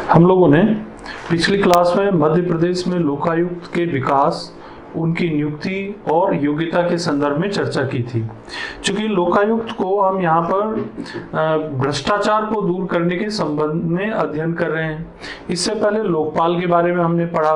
हम लोगों ने पिछली क्लास में मध्य प्रदेश में लोकायुक्त के विकास, उनकी नियुक्ति और योग्यता के संदर्भ में चर्चा की थी। चूंकि लोकायुक्त को हम यहाँ पर भ्रष्टाचार को दूर करने के संबंध में अध्ययन कर रहे हैं। इससे पहले लोकपाल के बारे में हमने पढ़ा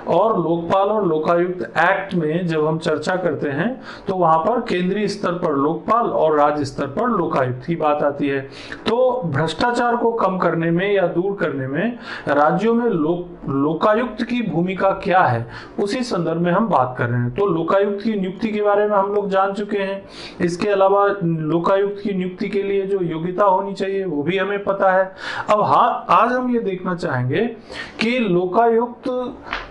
और लोकपाल और लोकायुक्त एक्ट में जब हम चर्चा करते हैं तो वहाँ पर केंद्रीय स्तर पर लोकपाल और राज्य स्तर पर लोकायुक्त की बात आती है। तो भ्रष्टाचार को कम करने में या दूर करने में राज्यों में लोकायुक्त की भूमिका क्या है, उसी संदर्भ में हम बात कर रहे हैं। तो लोकायुक्त की नियुक्ति के बारे में हम लोग जान चुके हैं। इसके अलावा लोकायुक्त की नियुक्ति के लिए जो योग्यता होनी चाहिए वो भी हमें पता है। अब आज हम ये देखना चाहेंगे कि लोकायुक्त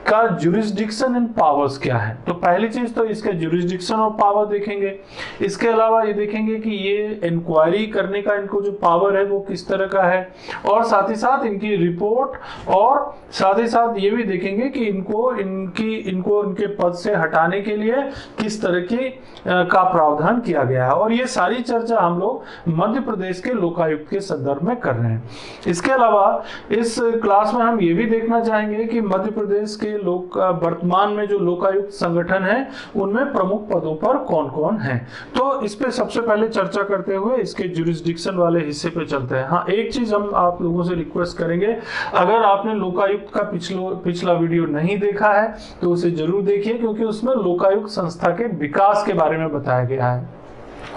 का जुरिस्डिक्शन एंड पावर्स क्या है। तो पहली चीज तो इसके जुरिस्डिक्शन और पावर देखेंगे। इसके अलावा ये देखेंगे कि ये इंक्वायरी करने का इनको जो पावर है वो किस तरह का है, और साथ ही साथ इनकी रिपोर्ट, और साथ ही साथ ये भी देखेंगे कि इनको इनके पद से हटाने के लिए किस तरह की का प्रावधान किया गया है। और ये सारी चर्चा हम लोग मध्य प्रदेश के लोकायुक्त के संदर्भ में कर रहे हैं। इसके अलावा इस क्लास में हम ये भी देखना चाहेंगे कि मध्य प्रदेश के वर्तमान में जो लोकायुक्त संगठन है उनमें प्रमुख पदों पर कौन कौन है। तो इस पे सबसे पहले चर्चा करते हुए इसके जुरिस्डिक्शन वाले हिस्से पे चलते हैं। हाँ, एक चीज हम आप लोगों से रिक्वेस्ट करेंगे, अगर आपने लोकायुक्त का पिछला वीडियो नहीं देखा है तो उसे जरूर देखिए, क्योंकि उसमें लोकायुक्त संस्था के विकास के बारे में बताया गया है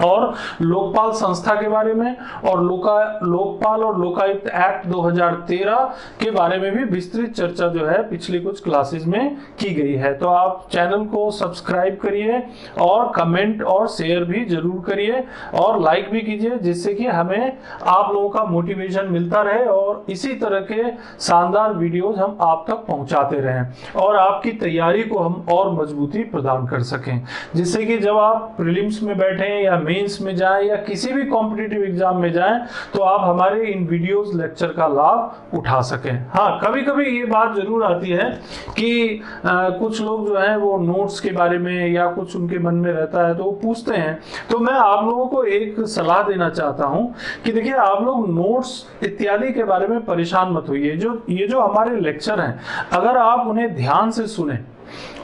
और लोकपाल संस्था के बारे में और लोकपाल और लोकायुक्त एक्ट 2013 के बारे में भी विस्तृत चर्चा जो है पिछली कुछ क्लासेस में की गई है। तो आप चैनल को सब्सक्राइब करिए और कमेंट और शेयर भी जरूर करिए और लाइक भी कीजिए, जिससे कि हमें आप लोगों का मोटिवेशन मिलता रहे और इसी तरह के शानदार वीडियोज हम आप तक पहुंचाते रहें और आपकी तैयारी को हम और मजबूती प्रदान कर सकें, जिससे कि जब आप प्रीलिम्स में बैठे या मेंस में जाएं या किसी भी कॉम्पिटिटिव एग्जाम में जाएं तो आप हमारे इन वीडियोस लेक्चर का लाभ उठा सकें। हाँ, कभी कभी ये बात जरूर आती है कि कुछ लोग जो हैं वो नोट्स के बारे में या कुछ उनके मन में रहता है तो वो पूछते हैं। तो मैं आप लोगों को एक सलाह देना चाहता हूं कि देखिए, आप लोग नोट्स इत्यादि के बारे में परेशान मत होइए। ये जो हमारे लेक्चर हैं, अगर आप उन्हें ध्यान से सुने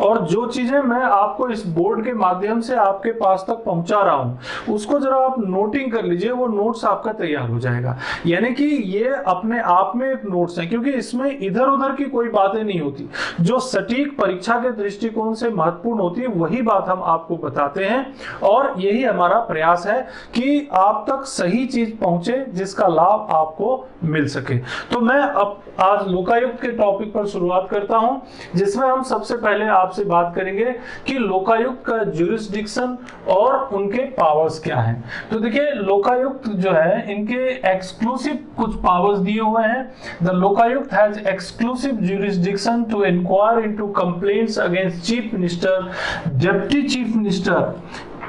और जो चीजें मैं आपको इस बोर्ड के माध्यम से आपके पास तक पहुंचा रहा हूं उसको जरा आप नोटिंग कर लीजिए, वो नोट्स आपका तैयार हो जाएगा। यानी कि ये अपने आप में एक नोट्स है, क्योंकि इसमें इधर उधर की कोई बातें नहीं होती। जो सटीक परीक्षा के दृष्टिकोण से महत्वपूर्ण होती है वही बात हम आपको बताते हैं और यही हमारा प्रयास है कि आप तक सही चीज पहुंचे जिसका लाभ आपको मिल सके। तो मैं अब आज लोकायुक्त के टॉपिक पर शुरुआत करता हूं, जिसमें हम सबसे पहले आपसे बात करेंगे कि लोकायुक्त का जुरिस्डिक्शन और उनके पावर्स क्या हैं। तो देखिए, लोकायुक्त जो है इनके एक्सक्लूसिव कुछ पावर्स दिए हुए हैं। The Lokayukta has exclusive jurisdiction to inquire into complaints against chief minister, deputy chief minister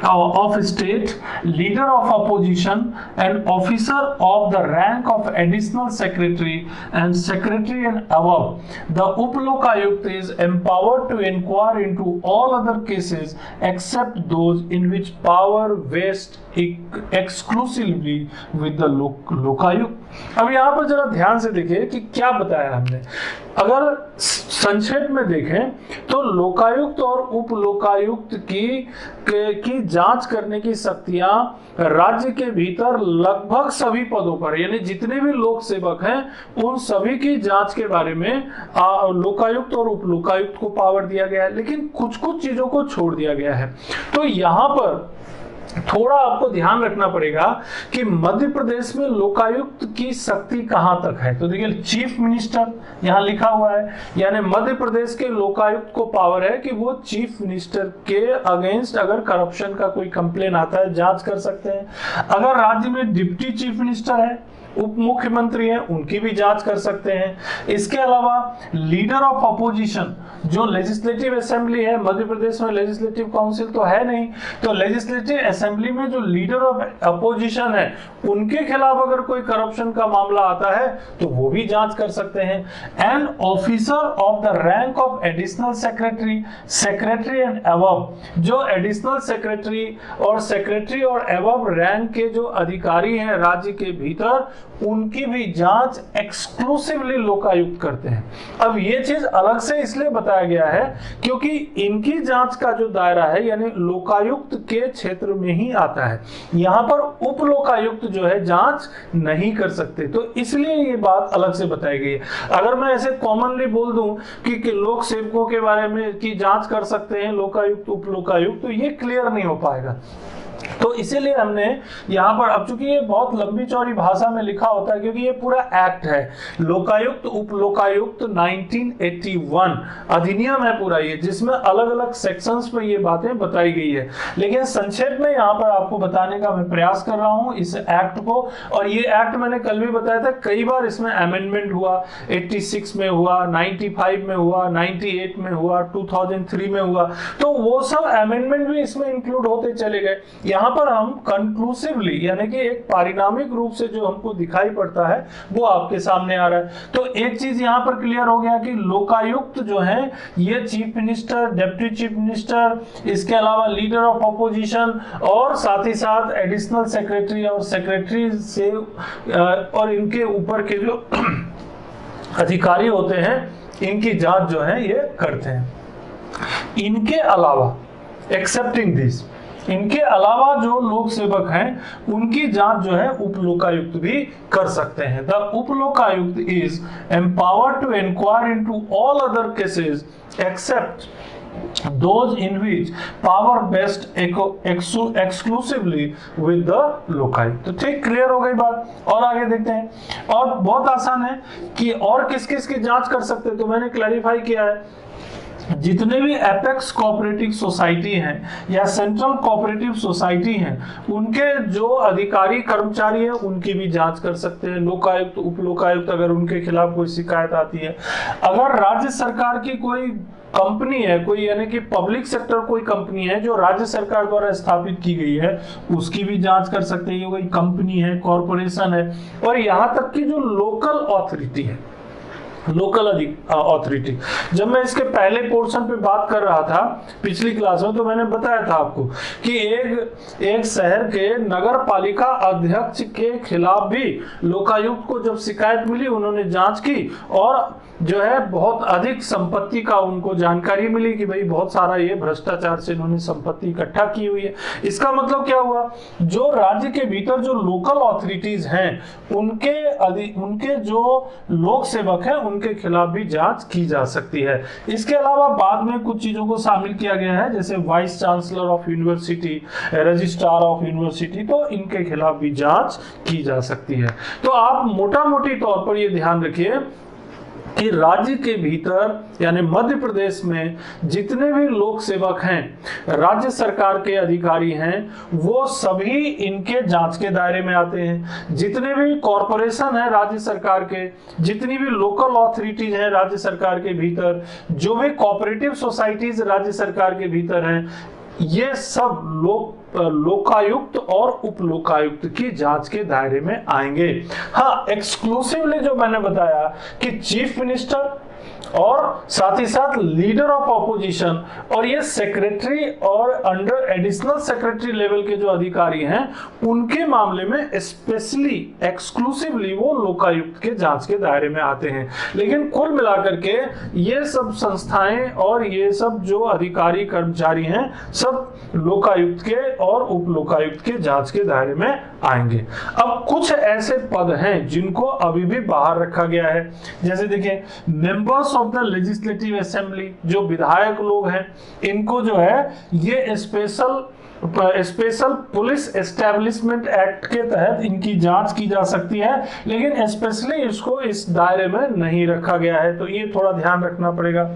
of state, leader of opposition and officer of the rank of additional secretary and secretary and above. The Up-Lokayukt is empowered to inquire into all other cases except those in which power vests exclusively with the Lokayukt. अब यहाँ पर जरा ध्यान से देखिए कि क्या बताया हमने। अगर संक्षेप में देखें तो लोकायुक्त और उप लोकायुक्त की जांच करने की शक्तियां राज्य के भीतर लगभग सभी पदों पर, यानी जितने भी लोक सेवक हैं उन सभी की जांच के बारे में लोकायुक्त और उप लोकायुक्त को पावर दिया गया है, लेकिन कुछ कुछ चीजों को छोड़ दिया गया है। तो यहाँ पर थोड़ा आपको ध्यान रखना पड़ेगा कि मध्य प्रदेश में लोकायुक्त की शक्ति कहां तक है। तो देखिए, चीफ मिनिस्टर यहां लिखा हुआ है, यानी मध्य प्रदेश के लोकायुक्त को पावर है कि वो चीफ मिनिस्टर के अगेंस्ट अगर करप्शन का कोई कंप्लेन आता है जांच कर सकते हैं। अगर राज्य में डिप्टी चीफ मिनिस्टर है, उप मुख्यमंत्री हैं, उनकी भी जांच कर सकते हैं। इसके अलावा लीडर ऑफ अपोजिशन, जो लेजिस्लेटिव असेंबली है, मध्य प्रदेश में लेजिस्लेटिव काउंसिल तो है नहीं, तो लेजिस्लेटिव असेंबली में जो लीडर ऑफ अपोजिशन है उनके खिलाफ अगर कोई करप्शन का मामला आता है तो वो भी जांच कर सकते हैं। And officer of the rank of additional secretary, secretary and above, जो एडिशनल सेक्रेटरी और सेक्रेटरी और अबव रैंक के जो अधिकारी हैं राज्य के भीतर, उनकी भी जांच एक्सक्लूसिवली लोकायुक्त करते हैं। अब ये चीज अलग से इसलिए बताया गया है क्योंकि इनकी जांच का जो दायरा है यानी लोकायुक्त के क्षेत्र में ही आता है, यहां पर उप लोकायुक्त जो है जांच नहीं कर सकते, तो इसलिए ये बात अलग से बताई गई है। अगर मैं ऐसे कॉमनली बोल दूं कि लोक सेवकों के बारे में की जांच कर सकते हैं लोकायुक्त उप लोकायुक्त, तो ये क्लियर नहीं हो पाएगा। तो इसीलिए हमने यहाँ पर, अब चूंकि ये बहुत लंबी चौड़ी भाषा में लिखा होता है क्योंकि ये पूरा एक्ट है, लोकायुक्त उप लोकायुक्त 1981 अधिनियम है पूरा ये, जिसमें अलग अलग सेक्शंस पे ये बातें बताई गई है, लेकिन संक्षेप में यहाँ पर आपको बताने का मैं प्रयास कर रहा हूँ इस एक्ट को। और ये एक्ट मैंने कल भी बताया था, कई बार इसमें अमेंडमेंट हुआ, 86 में हुआ, 95 में हुआ, 98 में हुआ, 2003 में हुआ, तो वो सब अमेंडमेंट भी इसमें इंक्लूड होते चले गए। यहाँ पर हम कंक्लूसिवली यानी कि एक पारिणामिक रूप से जो हमको दिखाई पड़ता है वो आपके सामने आ रहा है। तो एक चीज यहाँ पर क्लियर हो गया कि लोकायुक्त जो है ये chief minister, deputy chief minister, इसके अलावा लीडर ऑफ अपोजिशन और साथ ही साथ एडिशनल सेक्रेटरी और सेक्रेटरी से और इनके ऊपर के जो अधिकारी होते हैं इनकी जांच जो है ये करते हैं। इनके अलावा एक्सेप्टिंग दिस, इनके अलावा जो लोक सेवक हैं उनकी जांच जो है उप लोकायुक्त भी कर सकते हैं। The Upa Lokayukta is empowered to inquire into all other cases except those in which power based exclusively with the Lokayukta. तो ठीक क्लियर हो गई बात। और आगे देखते हैं, और बहुत आसान है कि और किस किस की जांच कर सकते हैं, तो मैंने क्लैरिफाई किया है जितने भी एपेक्स कोऑपरेटिव सोसाइटी हैं या सेंट्रल कोऑपरेटिव सोसाइटी हैं उनके जो अधिकारी कर्मचारी हैं उनकी भी जांच कर सकते हैं लोकायुक्त उप लोकायुक्त, अगर उनके खिलाफ कोई शिकायत आती है। अगर राज्य सरकार की कोई कंपनी है, कोई यानी कि पब्लिक सेक्टर कोई कंपनी है जो राज्य सरकार द्वारा स्थापित की गई है उसकी भी जांच कर सकते हैं, ये कोई कंपनी है, कॉरपोरेशन है। और यहाँ तक कि जो लोकल अथॉरिटी है, लोकल अथॉरिटी, जब मैं इसके पहले पोर्शन पे बात कर रहा था पिछली क्लास में तो मैंने बताया था आपको कि एक शहर के नगर पालिका अध्यक्ष के खिलाफ भी लोकायुक्त को जब शिकायत मिली उन्होंने जांच की और जो है बहुत अधिक संपत्ति का उनको जानकारी मिली कि भाई बहुत सारा ये भ्रष्टाचार से इन्होंने संपत्ति इकट्ठा की हुई है। इसका मतलब क्या हुआ, जो राज्य के भीतर जो लोकल अथॉरिटीज हैं उनके जो लोक सेवक हैं उनके खिलाफ भी जांच की जा सकती है। इसके अलावा बाद में कुछ चीजों को शामिल किया गया है जैसे vice chancellor of university, registrar of university, तो इनके खिलाफ भी जांच की जा सकती है। तो आप मोटा मोटी तौर पर ये ध्यान रखिए कि राज्य के भीतर यानी मध्य प्रदेश में जितने भी लोक सेवक हैं, राज्य सरकार के अधिकारी हैं, वो सभी इनके जांच के दायरे में आते हैं। जितने भी कॉरपोरेशन है राज्य सरकार के, जितनी भी लोकल अथॉरिटीज हैं राज्य सरकार के भीतर, जो भी कोऑपरेटिव सोसाइटीज राज्य सरकार के भीतर हैं, ये सब लोकायुक्त और उप लोकायुक्त की जांच के दायरे में आएंगे। हाँ, एक्सक्लूसिवली जो मैंने बताया कि चीफ मिनिस्टर और साथ ही साथ लीडर ऑफ अपोजिशन और ये सेक्रेटरी और अंडर एडिशनल सेक्रेटरी लेवल के जो अधिकारी हैं उनके मामले में स्पेशली एक्सक्लूसिवली वो लोकायुक्त के जांच के दायरे में आते हैं। लेकिन कुल मिलाकर के ये सब संस्थाएं और ये सब जो अधिकारी कर्मचारी हैं सब लोकायुक्त के और उप लोकायुक्त के जांच के दायरे में आएंगे। अब कुछ ऐसे पद हैं जिनको अभी भी बाहर रखा गया है, जैसे देखिए members of the legislative assembly, जो विधायक लोग हैं इनको जो है ये स्पेशल पुलिस एस्टेब्लिशमेंट एक्ट के तहत इनकी जांच की जा सकती है, लेकिन स्पेशली इसको इस दायरे में नहीं रखा गया है, तो ये थोड़ा ध्यान रखना पड़ेगा।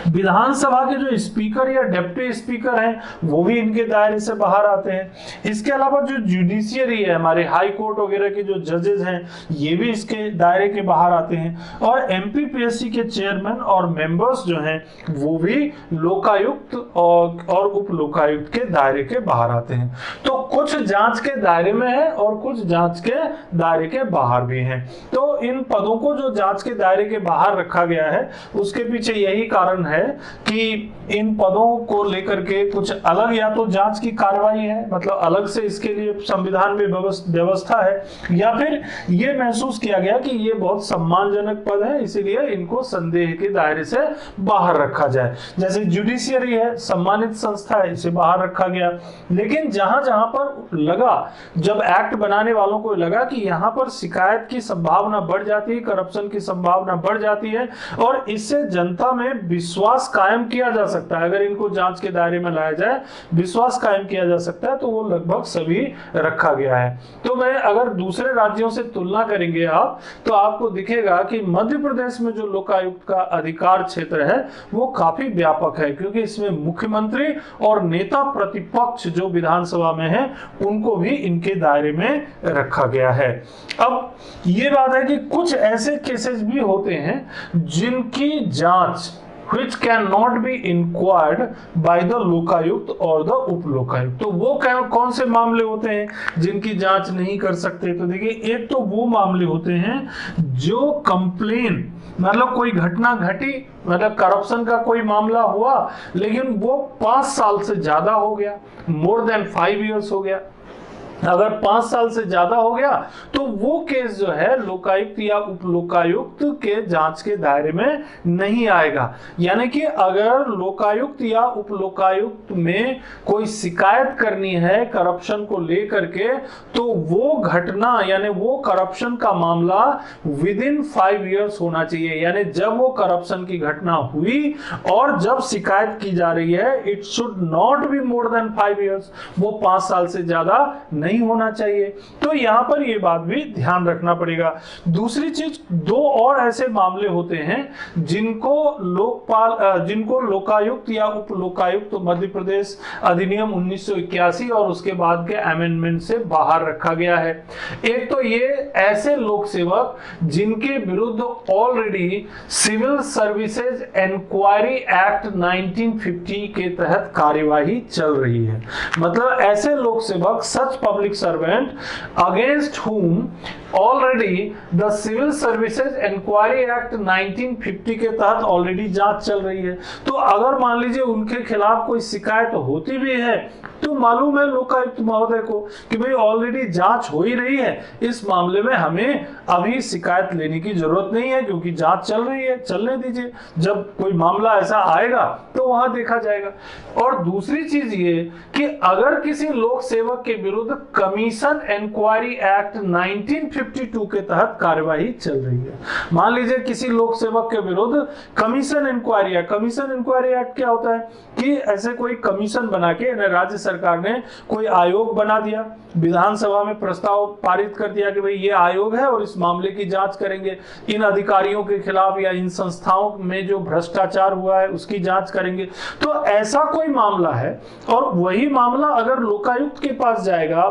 विधानसभा के जो स्पीकर या डिप्टी स्पीकर हैं वो भी इनके दायरे से बाहर आते हैं। इसके अलावा जो जुडिशियरी है, हमारे हाई कोर्ट वगैरह के जो जजेस हैं ये भी इसके दायरे के बाहर आते हैं। और एमपीपीएससी के चेयरमैन और मेंबर्स जो हैं वो भी लोकायुक्त और उप लोकायुक्त के दायरे के बाहर आते हैं। तो कुछ जांच के दायरे में है और कुछ जांच के दायरे के बाहर भी हैं। तो इन पदों को जो जांच के दायरे के बाहर रखा गया है उसके पीछे यही कारण कारण है कि इन पदों को लेकर के कुछ अलग या तो जांच की कार्रवाई है, मतलब अलग से इसके लिए संविधान में व्यवस्था है, या फिर ये महसूस किया गया कि ये बहुत सम्मानजनक पद है इसीलिए इनको संदेह के दायरे से बाहर रखा जाए। जैसे जुडिशियरी है, सम्मानित संस्था है, इसे बाहर रखा गया। लेकिन जहां जहां पर लगा, जब एक्ट बनाने वालों को लगा कि यहां पर शिकायत की संभावना बढ़ जाती है, करप्शन की संभावना बढ़ जाती है और इससे जनता में विश्वास कायम किया जा सकता है, अगर इनको जांच के दायरे में लाया जाए विश्वास कायम किया जा सकता है, तो वो लगभग सभी रखा गया है। तो मैं अगर दूसरे राज्यों से तुलना करेंगे आप, तो आपको दिखेगा कि मध्य प्रदेश में जो लोकायुक्त का अधिकार क्षेत्र है वो काफी व्यापक है, क्योंकि इसमें मुख्यमंत्री और नेता प्रतिपक्ष जो विधानसभा में है उनको भी इनके दायरे में रखा गया है। अब ये बात है कि कुछ ऐसे केसेस भी होते हैं जिनकी जांच which cannot be inquired by the Lokayukta और द उप लोकायुक्त। तो वो कौन से मामले होते हैं जिनकी जांच नहीं कर सकते? तो देखिए, एक तो वो मामले होते हैं जो कंप्लेन, मतलब कोई घटना घटी, मतलब करप्शन का कोई मामला हुआ लेकिन वो 5 साल से ज्यादा हो गया, मोर देन 5 years हो गया। अगर 5 साल से ज्यादा हो गया तो वो केस जो है लोकायुक्त या उप लोकायुक्त के जांच के दायरे में नहीं आएगा। यानी कि अगर लोकायुक्त या उप लोकायुक्त में कोई शिकायत करनी है करप्शन को लेकर के, तो वो घटना यानी वो करप्शन का मामला विद इन 5 years होना चाहिए। यानी जब वो करप्शन की घटना हुई और जब शिकायत की जा रही है, it should not be more than 5 years, वो 5 साल से ज्यादा नहीं होना चाहिए। तो यहां पर यह बात भी ध्यान रखना पड़ेगा। दूसरी चीज, 2 और ऐसे मामले होते हैं जिनको लोकायुक्त या उप लोकायुक्त मध्य प्रदेश अधिनियम 1981 और उसके बाद के अमेंडमेंट से बाहर रखा गया है। एक तो ये ऐसे लोक सेवक जिनके विरुद्ध already civil services inquiry act 1950 के तहत कार्यवाही चल रही है। मतलब ऐसे लोक सेवक, सच public servant against whom already the Civil Services Inquiry Act 1950 के तहत ऑलरेडी जांच चल रही है। तो अगर मान लीजिए उनके खिलाफ कोई शिकायत होती भी है तो मालूम है लोकायुक्त महोदय को कि भाई ऑलरेडी जांच हो ही रही है, इस मामले में हमें अभी शिकायत लेने की जरूरत नहीं है क्योंकि जांच चल रही है, चलने दीजिए, जब कोई मामला ऐसा आएगा तो वहां देखा जाएगा। और दूसरी चीज ये कि अगर किसी लोक सेवक के विरुद्ध कमीशन इंक्वायरी एक्ट 1952 के तहत कार्यवाही चल रही है, मान लीजिए किसी लोक सेवक के विरुद्ध कमीशन इंक्वायरी है। कमीशन इंक्वायरी एक्ट क्या होता है कि ऐसे कोई कमीशन बना के, राज्य सरकार ने कोई आयोग बना दिया, विधानसभा में प्रस्ताव पारित कर दिया कि भाई ये आयोग है और इस मामले की जांच करेंगे, इन अधिकारियों के खिलाफ या इन संस्थाओं में जो भ्रष्टाचार हुआ है उसकी जांच करेंगे। तो ऐसा कोई मामला है और वही मामला अगर लोकायुक्त के पास जाएगा,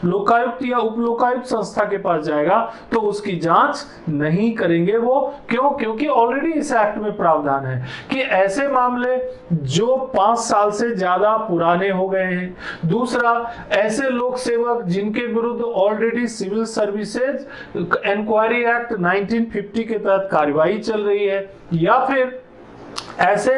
लोकायुक्त या उप लोकायुक्त संस्था के पास जाएगा, तो उसकी जांच नहीं करेंगे वो। क्यों? क्योंकि ऑलरेडी इस एक्ट में प्रावधान है कि ऐसे मामले जो 5 साल से ज्यादा पुराने हो गए हैं। दूसरा, ऐसे लोक सेवक जिनके विरुद्ध already civil services inquiry act 1950 के तहत कार्यवाही चल रही है, या फिर ऐसे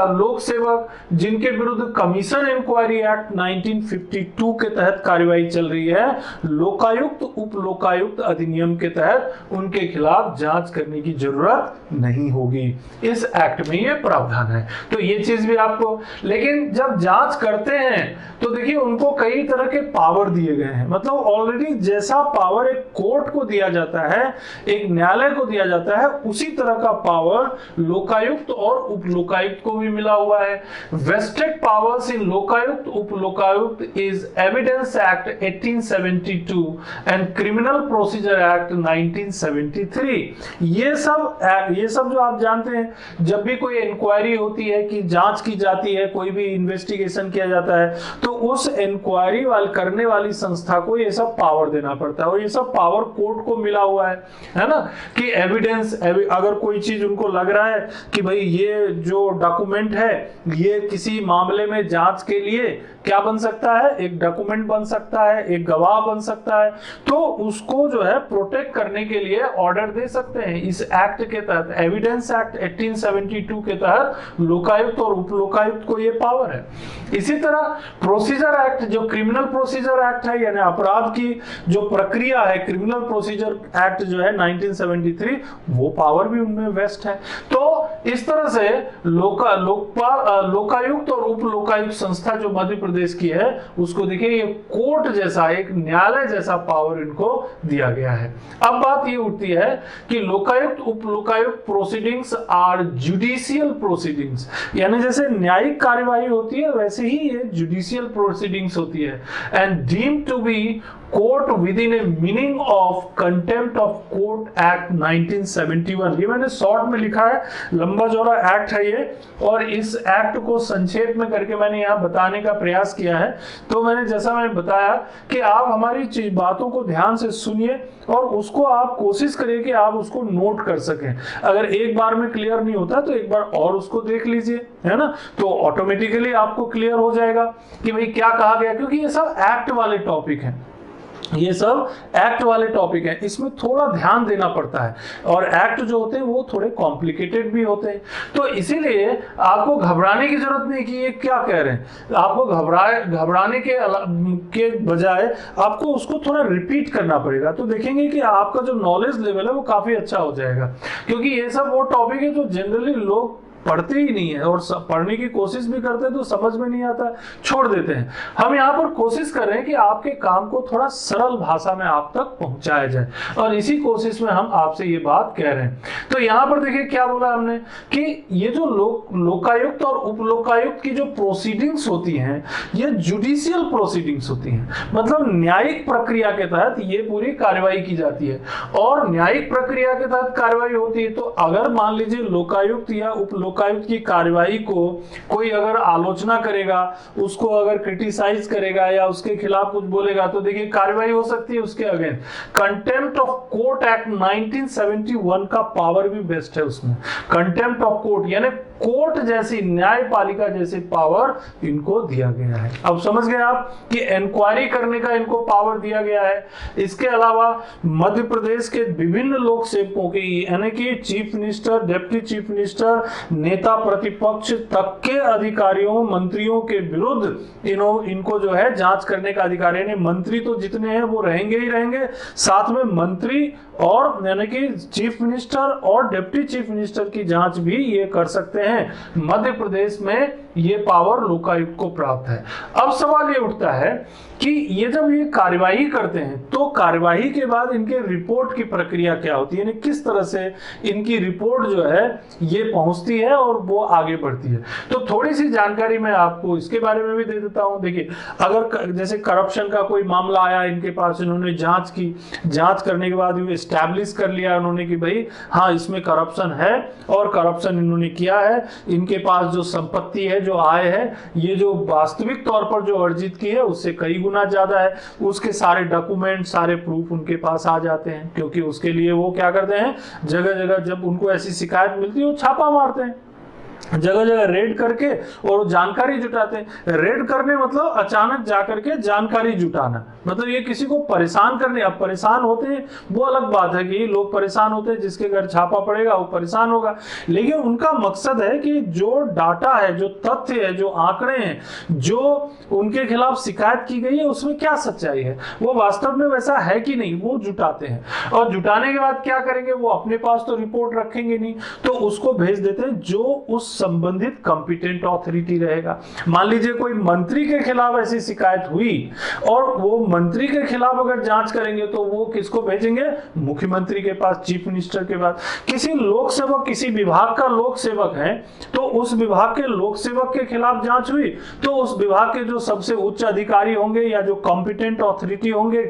लोक सेवक जिनके विरुद्ध कमीशन इंक्वायरी एक्ट 1952 के तहत कार्यवाही चल रही है, लोकायुक्त उप लोकायुक्त अधिनियम के तहत उनके खिलाफ जांच करने की जरूरत नहीं होगी। इस एक्ट में ये प्रावधान है। तो ये चीज भी आपको, लेकिन जब जांच करते हैं तो देखिए उनको कई तरह के पावर दिए गए हैं। मतलब ऑलरेडी जैसा पावर एक कोर्ट को दिया जाता है, एक न्यायालय को दिया जाता है, उसी तरह का पावर लोकायुक्त और उप लोकायुक्त को भी मिला हुआ है। Wasted powers in Lokayukta Upa Lokayukta is evidence act 1872 and criminal procedure act 1973। ये सब जो आप जानते हैं, जब भी कोई इंक्वायरी होती है कि जांच की जाती है, कोई भी इन्वेस्टिगेशन किया जाता है, तो उस इंक्वायरी करने वाली संस्था को ये सब पावर देना पड़ता है और ये सब पावर कोर्ट को मिला हुआ है ना, कि एविडेंस, अगर कोई चीज उनको लग रहा है कि भाई ये ये जो डॉक्यूमेंट है ये किसी मामले में जांच के लिए क्या बन सकता है, एक डॉक्यूमेंट बन सकता है, एक गवाह बन सकता है, तो उसको जो है प्रोटेक्ट करने के लिए ऑर्डर दे सकते हैं। इस एक्ट के तहत, एविडेंस एक्ट 1872 के तहत लोकायुक्त और उप लोकायुक्त को ये पावर है। इसी तरह प्रोसीजर एक्ट, जो क्रिमिनल प्रोसीजर एक्ट है, यानी अपराध की जो प्रक्रिया है, क्रिमिनल प्रोसीजर एक्ट जो है 1973, वो पावर भी उनमें वेस्ट है। तो इस तरह से लोकायुक्त और उप लोकायुक्त संस्था जो मध्य प्रदेश की है, उसको देखिए ये कोर्ट जैसा, एक न्यायालय जैसा पावर इनको दिया गया है। अब बात ये उठती है कि Lokayukta Upa Lokayukta proceedings are judicial proceedings, यानी जैसे न्यायिक कार्यवाही होती है वैसे ही ये जुडिशियल प्रोसीडिंग्स होती है, and deemed to be court within a meaning of contempt of court act 1971। ये मैंने शॉर्ट में लिखा है, लंबा चौड़ा एक्ट है ये, और इस एक्ट को संक्षेप में करके मैंने यहाँ बताने का प्रयास किया है। तो मैंने जैसा मैंने बताया कि आप हमारी बातों को ध्यान से सुनिए और उसको आप कोशिश करिए कि आप उसको नोट कर सकें। अगर एक बार में क्लियर नहीं होता तो एक बार और उसको देख लीजिए, है ना, तो ऑटोमेटिकली आपको क्लियर हो जाएगा कि भाई क्या कहा गया, क्योंकि ये सब एक्ट वाले टॉपिक हैं, ये सब एक्ट वाले टॉपिक हैं, इसमें थोड़ा ध्यान देना पड़ता है, और एक्ट जो होते हैं वो थोड़े कॉम्प्लिकेटेड भी होते हैं। तो इसीलिए आपको घबराने की जरूरत नहीं कि ये क्या कह रहे हैं, आपको घबराने के बजाय आपको उसको थोड़ा रिपीट करना पड़ेगा, तो देखेंगे कि आपका जो नॉलेज लेवल है वो काफी अच्छा हो जाएगा। क्योंकि ये सब वो टॉपिक है जो जनरली लोग पढ़ते ही नहीं है, और पढ़ने की कोशिश भी करते हैं तो समझ में नहीं आता, छोड़ देते हैं। हम यहाँ पर कोशिश कर रहे हैं कि आपके काम को थोड़ा सरल भाषा में आप तक पहुंचाया जाए, और इसी कोशिश में हम आपसे ये बात कह रहे हैं। तो यहाँ पर देखिए क्या बोला हमने कि ये जो लोकायुक्त और उप लोकायुक्त की जो प्रोसीडिंग्स होती हैं, ये जुडिशियल प्रोसीडिंग्स होती हैं, मतलब न्यायिक प्रक्रिया के तहत ये पूरी कार्रवाई की जाती है। और न्यायिक प्रक्रिया के तहत कार्रवाई होती है, तो अगर मान लीजिए लोकायुक्त या उप लोकायुक्त की कार्यवाही को कोई अगर आलोचना करेगा, उसको अगर क्रिटिसाइज करेगा या उसके खिलाफ कुछ बोलेगा, तो देखिए कार्यवाही हो सकती है उसके against. Contempt of court act 1971 का पावर भी बेस्ट है उसमें। कंटेम्प्ट ऑफ कोर्ट यानी कोर्ट जैसी, न्यायपालिका जैसी पावर इनको दिया गया है। अब समझ गए आप कि इंक्वायरी करने का इनको पावर दिया गया है। इसके अलावा मध्य प्रदेश के विभिन्न लोक सेवकों की, यानी कि chief minister, deputy chief minister, नेता प्रतिपक्ष तक के अधिकारियों, मंत्रियों के विरुद्ध इनको जो है जांच करने का अधिकार है। मंत्री तो जितने हैं वो रहेंगे ही रहेंगे, साथ में मंत्री और यानी कि चीफ मिनिस्टर और डिप्टी चीफ मिनिस्टर की जांच भी ये कर सकते हैं। मध्य प्रदेश में ये पावर लोकायुक्त को प्राप्त है। अब सवाल ये उठता है कि ये जब ये कार्यवाही करते हैं तो कार्यवाही के बाद इनके रिपोर्ट की प्रक्रिया क्या होती है, यानी किस तरह से इनकी रिपोर्ट जो है ये पहुंचती है और वो आगे बढ़ती है। तो थोड़ी सी जानकारी मैं आपको इसके बारे में भी दे देता हूं। देखिए, अगर जैसे करप्शन का कोई मामला आया इनके पास, इन्होंने जांच की, जांच करने के बाद ये एस्टैब्लिश कर लिया उन्होंने कि भाई हाँ इसमें करप्शन है और करप्शन इन्होंने किया है, इनके पास जो संपत्ति है, जो आय है, ये जो वास्तविक तौर पर जो अर्जित की है उससे कई गुना ज्यादा है, उसके सारे डॉक्यूमेंट, सारे प्रूफ उनके पास आ जाते हैं। क्योंकि उसके लिए वो क्या करते हैं, जगह जगह जब उनको ऐसी शिकायत मिलती है वो छापा मारते हैं, जगह जगह रेड करके और जानकारी जुटाते हैं। रेड करने मतलब अचानक जाकर के जानकारी जुटाना, मतलब ये किसी को परेशान करने। अब परेशान होते हैं वो अलग बात है कि लोग परेशान होते हैं, जिसके घर छापा पड़ेगा वो परेशान होगा, लेकिन उनका मकसद है कि जो डाटा है, जो तथ्य है, जो आंकड़े हैं, जो उनके खिलाफ शिकायत की गई है उसमें क्या सच्चाई है, वो वास्तव में वैसा है कि नहीं, वो जुटाते हैं। और जुटाने के बाद क्या करेंगे, वो अपने पास तो रिपोर्ट रखेंगे नहीं, तो उसको भेज देते हैं जो उस संबंधित कंपिटेंट अथॉरिटी रहेगा। मान लीजिए कोई मंत्री के खिलाफ ऐसी शिकायत हुई और वो मंत्री के खिलाफ अगर जांच करेंगे तो वो किसको भेजेंगे, मुख्यमंत्री के पास, चीफ मिनिस्टर के पास। किसी लोक सेवक, किसी विभाग का लोक सेवक है तो उस विभाग के लोक सेवक के खिलाफ जांच हुई तो उस विभाग के जो सबसे उच्च अधिकारी होंगे या जो कंपिटेंट अथॉरिटी होंगे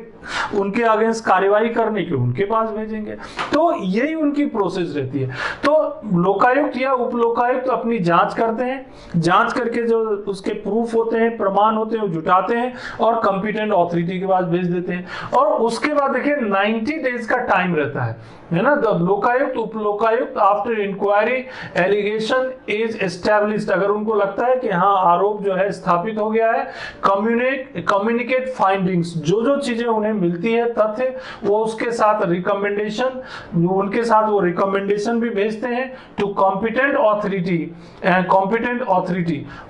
उनके अगेंस्ट कार्यवाही करने के उनके पास भेजेंगे। तो यही उनकी प्रोसेस रहती है। तो लोकायुक्त या उप लोकायुक्त अपनी जांच करते हैं, जांच करके जो उसके प्रूफ होते हैं, प्रमाण होते हैं, वो जुटाते हैं और कंपिटेंट अथॉरिटी के पास भेज देते हैं। और उसके बाद देखिए 90 डेज का टाइम रहता है। है ना। Lokayukta Upa Lokayukta after inquiry allegation is established, अगर उनको लगता है कि हाँ आरोप जो है स्थापित हो गया है, कम्युनिकेट फाइंडिंग्स, जो जो चीजें उन्हें मिलती है तथ्य, वो उसके साथ रिकमेंडेशन, उनके साथ वो रिकमेंडेशन भी भेजते हैं टू कॉम्पिटेंट ऑथोरिटी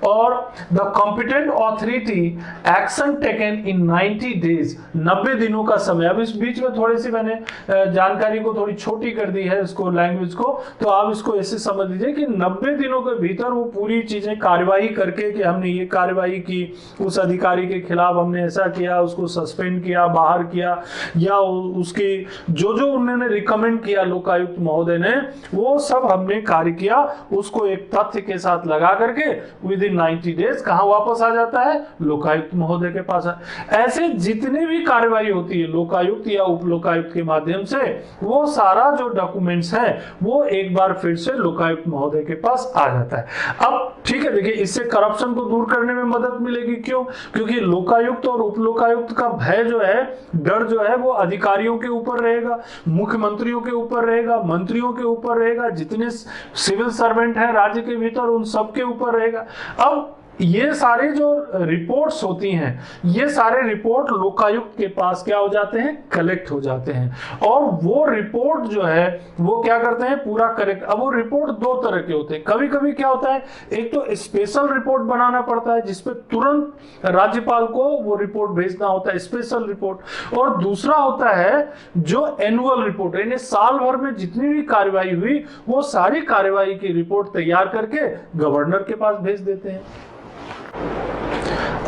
और the competent authority action taken in 90 days, 90 दिनों का समय। अब इस बीच में थोड़ी सी मैंने जानकारी को थोड़ी छोटी कर दी है, इसको लैंग्वेज को, तो आप इसको ऐसे समझ लीजिए कि 90 दिनों के भीतर वो पूरी चीजें कार्यवाही करके कि हमने ये कार्यवाही की, उस अधिकारी के खिलाफ हमने ऐसा किया, उसको सस्पेंड किया, बाहर किया, या उसकी जो जो उन्होंने रिकमेंड किया लोकायुक्त महोदय ने, वो सब हमने कार्य किया, उसको एक तथ्य के साथ लगा करके विद इन 90 डेज कहां वापस आ जाता है, लोकायुक्त महोदय के पास। ऐसे जितने भी कार्यवाही होती है लोकायुक्त या उप लोकायुक्त के माध्यम से, वो सारा जो डॉक्यूमेंट्स है वो एक बार फिर से लोकायुक्त महोदय के पास आ जाता है। अब ठीक है, देखिए इससे करप्शन को दूर करने में मदद मिलेगी। क्यों? क्योंकि लोकायुक्त और उप लोकायुक्त का भय जो है, डर जो है, वो अधिकारियों के ऊपर रहेगा, मुख्यमंत्रियों के ऊपर रहेगा, मंत्रियों के ऊपर रहेगा, जितने सिविल सर्वेंट हैं राज्य के भीतर उन सब के ऊपर रहेगा। अब ये सारे जो रिपोर्ट्स होती हैं, ये सारे रिपोर्ट लोकायुक्त के पास क्या हो जाते हैं, कलेक्ट हो जाते हैं, और वो रिपोर्ट जो है वो क्या करते हैं, पूरा करेक्ट। अब वो रिपोर्ट दो तरह के होते हैं। कभी कभी क्या होता है, एक तो स्पेशल रिपोर्ट बनाना पड़ता है जिसपे तुरंत राज्यपाल को वो रिपोर्ट भेजना होता है, स्पेशल रिपोर्ट, और दूसरा होता है जो एनुअल रिपोर्ट, यानी साल भर में जितनी भी कार्यवाही हुई वो सारी कार्यवाही की रिपोर्ट तैयार करके गवर्नर के पास भेज देते हैं।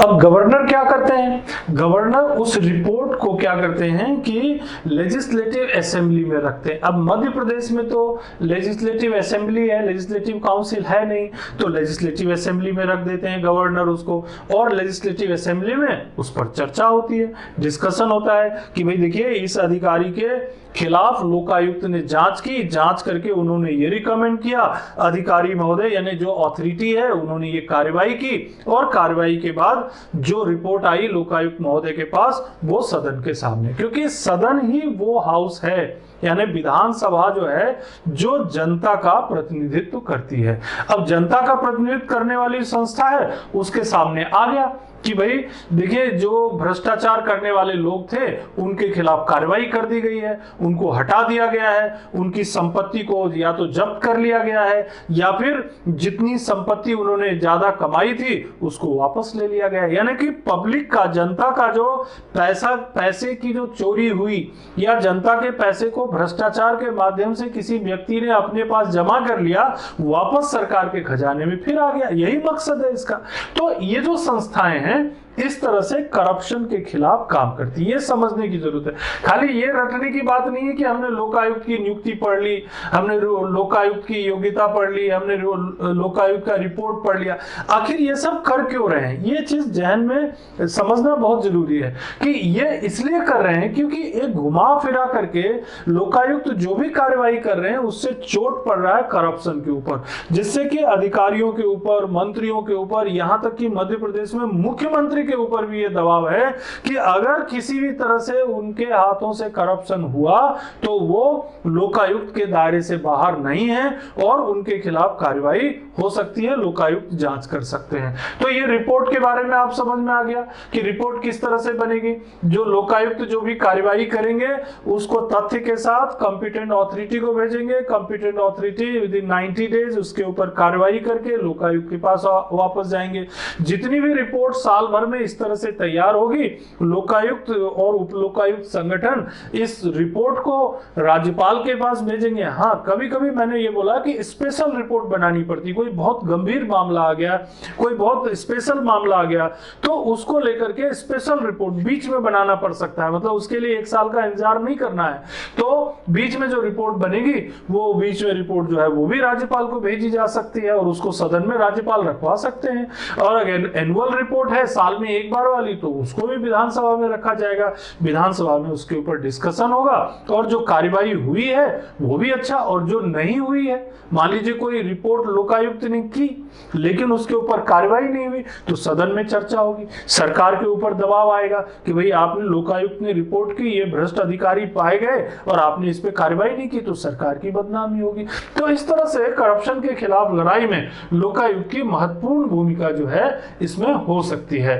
अब गवर्नर क्या करते हैं, गवर्नर उस रिपोर्ट को क्या करते हैं कि लेजिस्लेटिव असेंबली में रखते हैं। अब मध्य प्रदेश में तो लेजिस्लेटिव असेंबली है, लेजिस्लेटिव काउंसिल है नहीं, तो लेजिस्लेटिव असेंबली में रख देते हैं गवर्नर उसको, और लेजिस्लेटिव असेंबली में उस पर चर्चा होती है, डिस्कशन होता है कि भाई देखिए इस अधिकारी के खिलाफ लोकायुक्त ने जांच की, जांच करके उन्होंने ये रिकमेंड किया, अधिकारी महोदय यानी जो अथॉरिटी है उन्होंने ये कार्रवाई की, और कार्रवाई के बाद जो रिपोर्ट आई लोकायुक्त महोदय के पास वो सदन के सामने, क्योंकि सदन ही वो हाउस है, यानी विधानसभा जो है जो जनता का प्रतिनिधित्व करती है। अब जनता का प्रतिनिधित्व करने वाली संस्था है, उसके सामने आ गया कि भाई देखिए जो भ्रष्टाचार करने वाले लोग थे उनके खिलाफ कार्रवाई कर दी गई है, उनको हटा दिया गया है, उनकी संपत्ति को या तो जब्त कर लिया गया है या फिर जितनी संपत्ति उन्होंने ज्यादा कमाई थी उसको वापस ले लिया गया है। यानी कि पब्लिक का, जनता का जो पैसे की जो चोरी हुई या जनता के पैसे को भ्रष्टाचार के माध्यम से किसी व्यक्ति ने अपने पास जमा कर लिया, वापस सरकार के खजाने में फिर आ गया, यही मकसद है इसका। तो ये जो संस्थाएं हैं इस तरह से करप्शन के खिलाफ काम करती है, ये समझने की जरूरत है। खाली ये रटने की बात नहीं है कि हमने लोकायुक्त की नियुक्ति पढ़ ली, हमने लोकायुक्त की योग्यता पढ़ ली, हमने लोकायुक्त का रिपोर्ट पढ़ लिया, आखिर ये सब कर क्यों रहे हैं, ये चीज जहन में समझना बहुत जरूरी है कि ये इसलिए कर रहे हैं क्योंकि एक घुमा फिरा करके लोकायुक्त जो भी कार्रवाई कर रहे हैं उससे चोट पड़ रहा है करप्शन के ऊपर, जिससे कि अधिकारियों के ऊपर, मंत्रियों के ऊपर, यहां तक कि मध्य प्रदेश में मुख्यमंत्री के ऊपर भी ये दबाव है कि अगर किसी भी तरह से उनके हाथों से करप्शन हुआ तो वो लोकायुक्त के दायरे से बाहर नहीं है और उनके खिलाफ कार्रवाई हो सकती है, लोकायुक्त जांच कर सकते हैं। तो ये रिपोर्ट के बारे में आप समझ में आ गया कि रिपोर्ट किस तरह से बनेगी। जो लोकायुक्त जो भी कार्रवाई करेंगे उसको तथ्य के साथ कॉम्पिटेंट अथॉरिटी को भेजेंगे, competent authority with in 90 days उसके ऊपर कार्रवाई करके लोकायुक्त के पास वापस जाएंगे। जितनी भी रिपोर्ट साल भर में इस तरह से तैयार होगी, लोकायुक्त और उप लोकायुक्त संगठन इस रिपोर्ट को राज्यपाल के पास भेजेंगे। हाँ, कभी कभी मैंने ये बोला कि स्पेशल रिपोर्ट बनानी पड़ती, कोई बहुत गंभीर मामला आ गया, कोई बहुत स्पेशल मामला आ गया तो उसको लेकर के स्पेशल रिपोर्ट बीच में बनाना पड़ सकता है, मतलब उसके लिए 1 साल का इंतजार नहीं करना है। तो बीच में जो रिपोर्ट बनेगी वो बीच में रिपोर्ट जो है वो भी राज्यपाल को भेजी जा सकती है और उसको सदन में राज्यपाल रखवा सकते हैं। और अगर एनुअल रिपोर्ट है, साल में में एक बार वाली तो उसको भी विधानसभा में रखा जाएगा, विधानसभा में उसके ऊपर डिस्कशन होगा और जो कार्यवाही हुई है वो भी अच्छा, और जो नहीं हुई है, मान लीजिए कोई रिपोर्ट लोकायुक्त ने की लेकिन उसके ऊपर कार्यवाही नहीं हुई तो सदन में चर्चा होगी, सरकार के ऊपर दबाव आएगा कि भाई आपने, लोकायुक्त ने रिपोर्ट की, ये भ्रष्ट अधिकारी पाए गए और आपने इस पे कार्यवाही नहीं की, तो सरकार की बदनामी होगी। तो इस तरह से करप्शन के खिलाफ लड़ाई में लोकायुक्त की महत्वपूर्ण भूमिका जो है इसमें हो सकती है।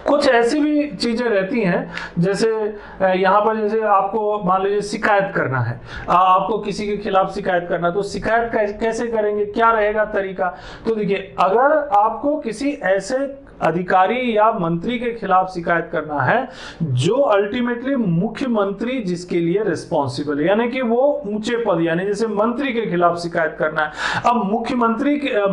कुछ ऐसी भी चीजें रहती हैं, जैसे यहाँ पर जैसे आपको मान लीजिए शिकायत करना है, आपको किसी के खिलाफ शिकायत करना, तो शिकायत कैसे करेंगे, क्या रहेगा तरीका? तो देखिए, अगर आपको किसी ऐसे अधिकारी या मंत्री के खिलाफ शिकायत करना है जो अल्टीमेटली मुख्यमंत्री जिसके लिए रिस्पॉन्सिबल है, यानी कि वो ऊंचे पद, यानी जैसे मंत्री के खिलाफ शिकायत करना है। अब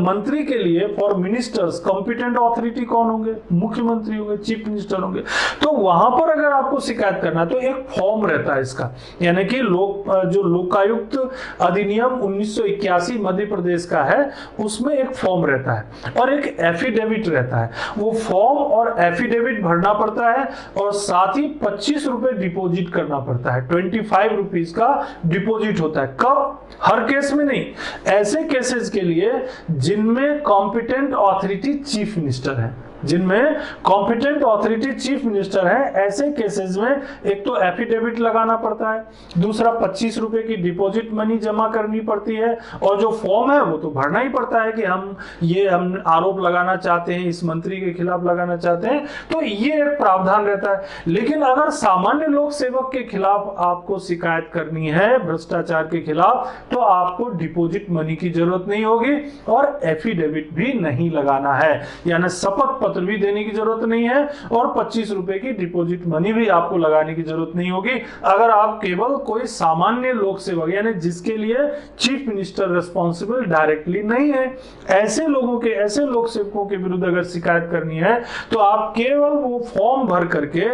मंत्री के लिए फॉर मिनिस्टर्स कॉम्पिटेंट ऑथोरिटी कौन होंगे? मुख्यमंत्री होंगे, चीफ मिनिस्टर होंगे। तो वहां पर अगर आपको शिकायत करना है तो एक फॉर्म रहता है इसका, यानी कि जो लोकायुक्त अधिनियम 1981 मध्य प्रदेश का है उसमें एक फॉर्म रहता है और एक एफिडेविट रहता है। वो फॉर्म और एफिडेविट भरना पड़ता है और साथ ही 25 रुपए डिपॉजिट करना पड़ता है। 25 रुपीज का डिपॉजिट होता है। कब? हर केस में नहीं, ऐसे केसेस के लिए जिनमें कॉम्पिटेंट ऑथोरिटी चीफ मिनिस्टर है, जिनमें कॉम्पिटेंट ऑथोरिटी चीफ मिनिस्टर है, ऐसे केसेस में एक तो एफिडेविट लगाना पड़ता है, दूसरा 25 रुपए की डिपॉजिट मनी जमा करनी पड़ती है और जो फॉर्म है वो तो भरना ही पड़ता है कि हम आरोप लगाना चाहते हैं, इस मंत्री के खिलाफ लगाना चाहते हैं, तो ये एक प्रावधान रहता है। लेकिन अगर सामान्य लोक सेवक के खिलाफ आपको शिकायत करनी है भ्रष्टाचार के खिलाफ, तो आपको डिपॉजिट मनी की जरूरत नहीं होगी और एफिडेविट भी नहीं लगाना है, यानी शपथ भी देने की जरूरत नहीं है और 25 रुपए की डिपॉजिट मनी भी आपको लगाने की जरूरत नहीं होगी। अगर आप केवल कोई सामान्य लोक सेवक, यानी जिसके लिए चीफ मिनिस्टर रिस्पॉन्सिबल डायरेक्टली नहीं है, ऐसे लोक सेवकों के विरुद्ध अगर शिकायत करनी है तो आप केवल वो फॉर्म भर करके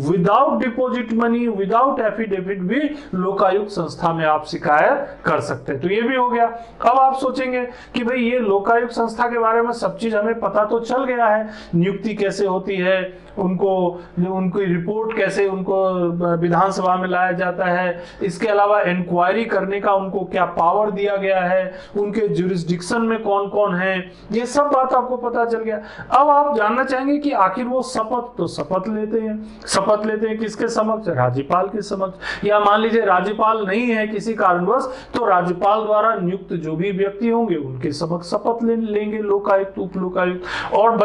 without deposit money, without affidavit भी लोकायुक्त संस्था में आप शिकायत कर सकते हैं। तो ये भी हो गया। अब आप सोचेंगे कि भाई ये लोकायुक्त संस्था के बारे में सब चीज हमें पता तो चल गया है, नियुक्ति कैसे होती है, उनकी रिपोर्ट कैसे उनको विधानसभा में लाया जाता है, इसके अलावा इंक्वायरी करने का उनको क्या पावर दिया गया है, उनके जुरिस्डिक्शन में कौन कौन है, ये सब बात आपको पता चल गया। अब आप जानना चाहेंगे कि आखिर वो शपथ लेते हैं किसके समक्ष? राज्यपाल के समक्ष। या मान लीजिए राज्यपाल नहीं है किसी कारणवश, तो राज्यपाल द्वारा नियुक्त जो भी व्यक्ति होंगे उनके समक्ष शपथ लेंगे लोकायुक्त, उप लोकायुक्त। और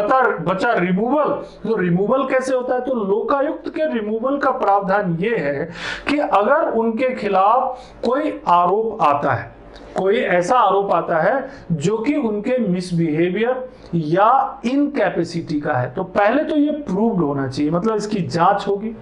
बचा रिमूवल। तो रिमूवल कैसे होता है? तो लोकायुक्त के रिमूवल का प्रावधान ये है कि अगर उनके खिलाफ कोई आरोप आता है, कोई ऐसा आरोप आता है जो कि उनके मिसबिहेवियर या इनकैपेसिटी का है, तो पहले तो ये प्रूव्ड होना चाहिए, मतलब इसकी जांच होगी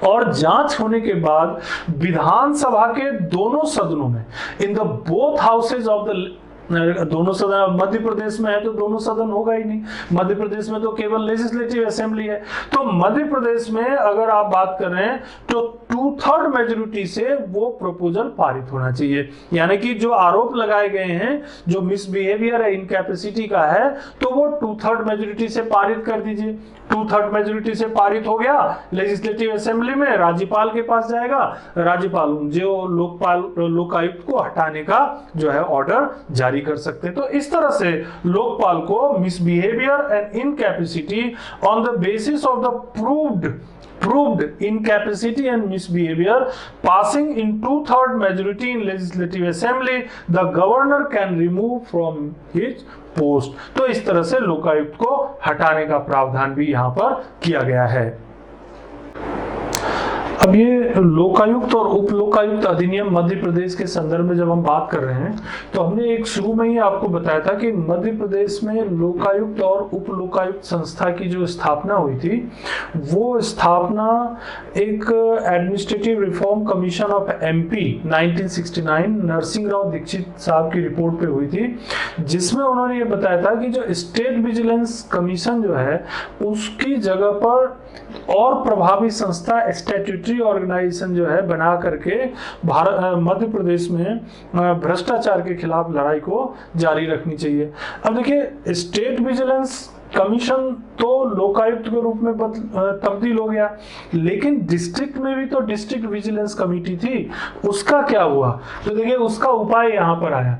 और जांच होने के बाद विधानसभा के दोनों सदनों में, in the both houses of the, दोनों सदन, मध्य प्रदेश में है तो दोनों सदन होगा ही नहीं, मध्य प्रदेश में तो केवल लेजिस्लेटिव असेंबली है। तो मध्य प्रदेश में अगर आप बात कर रहे हैं तो 2/3 मेजोरिटी से वो प्रपोजल पारित होना चाहिए, यानी कि जो आरोप लगाए गए हैं, जो मिसबिहेवियर है, इनकैपेसिटी का है, तो वो 2/3 मेजोरिटी से पारित कर दीजिए। 2/3 मेजोरिटी से पारित हो गया, लेजिस्लेटिव असेंबली में राज्यपाल के पास जाएगा, राज्यपाल जो लोकायुक्त को हटाने का जो है ऑर्डर जारी कर सकते हैं। तो इस तरह से लोकपाल को misbehaviour and incapacity on the basis of the proved incapacity and misbehavior passing in 2/3 majority in legislative assembly, the governor can remove from his post। तो इस तरह से लोकायुक्त को हटाने का प्रावधान भी यहां पर किया गया है। अब ये लोकायुक्त और उप लोकायुक्त अधिनियम मध्य प्रदेश के संदर्भ में जब हम बात कर रहे हैं तो हमने एक शुरू में ही आपको बताया था कि मध्य प्रदेश में लोकायुक्त और उप लोकायुक्त संस्था की जो स्थापना हुई थी, वो स्थापना एक administrative reform commission of MP 1969 Narsingh Rao Dikshit साहब की रिपोर्ट पे हुई थी, जिसमें उन्होंने ये बताया था कि जो स्टेट विजिलेंस कमीशन जो है उसकी जगह पर और प्रभावी संस्था स्टैट्यूटरी ऑर्गेनाइजेशन जो है बना करके मध्य प्रदेश में भ्रष्टाचार के खिलाफ लड़ाई को जारी रखनी चाहिए। अब देखिए, स्टेट विजिलेंस कमीशन तो लोकायुक्त के रूप में तब्दील हो गया, लेकिन डिस्ट्रिक्ट में भी तो डिस्ट्रिक्ट विजिलेंस कमेटी थी, उसका क्या हुआ? तो देखिए उसका उपाय यहाँ पर आया।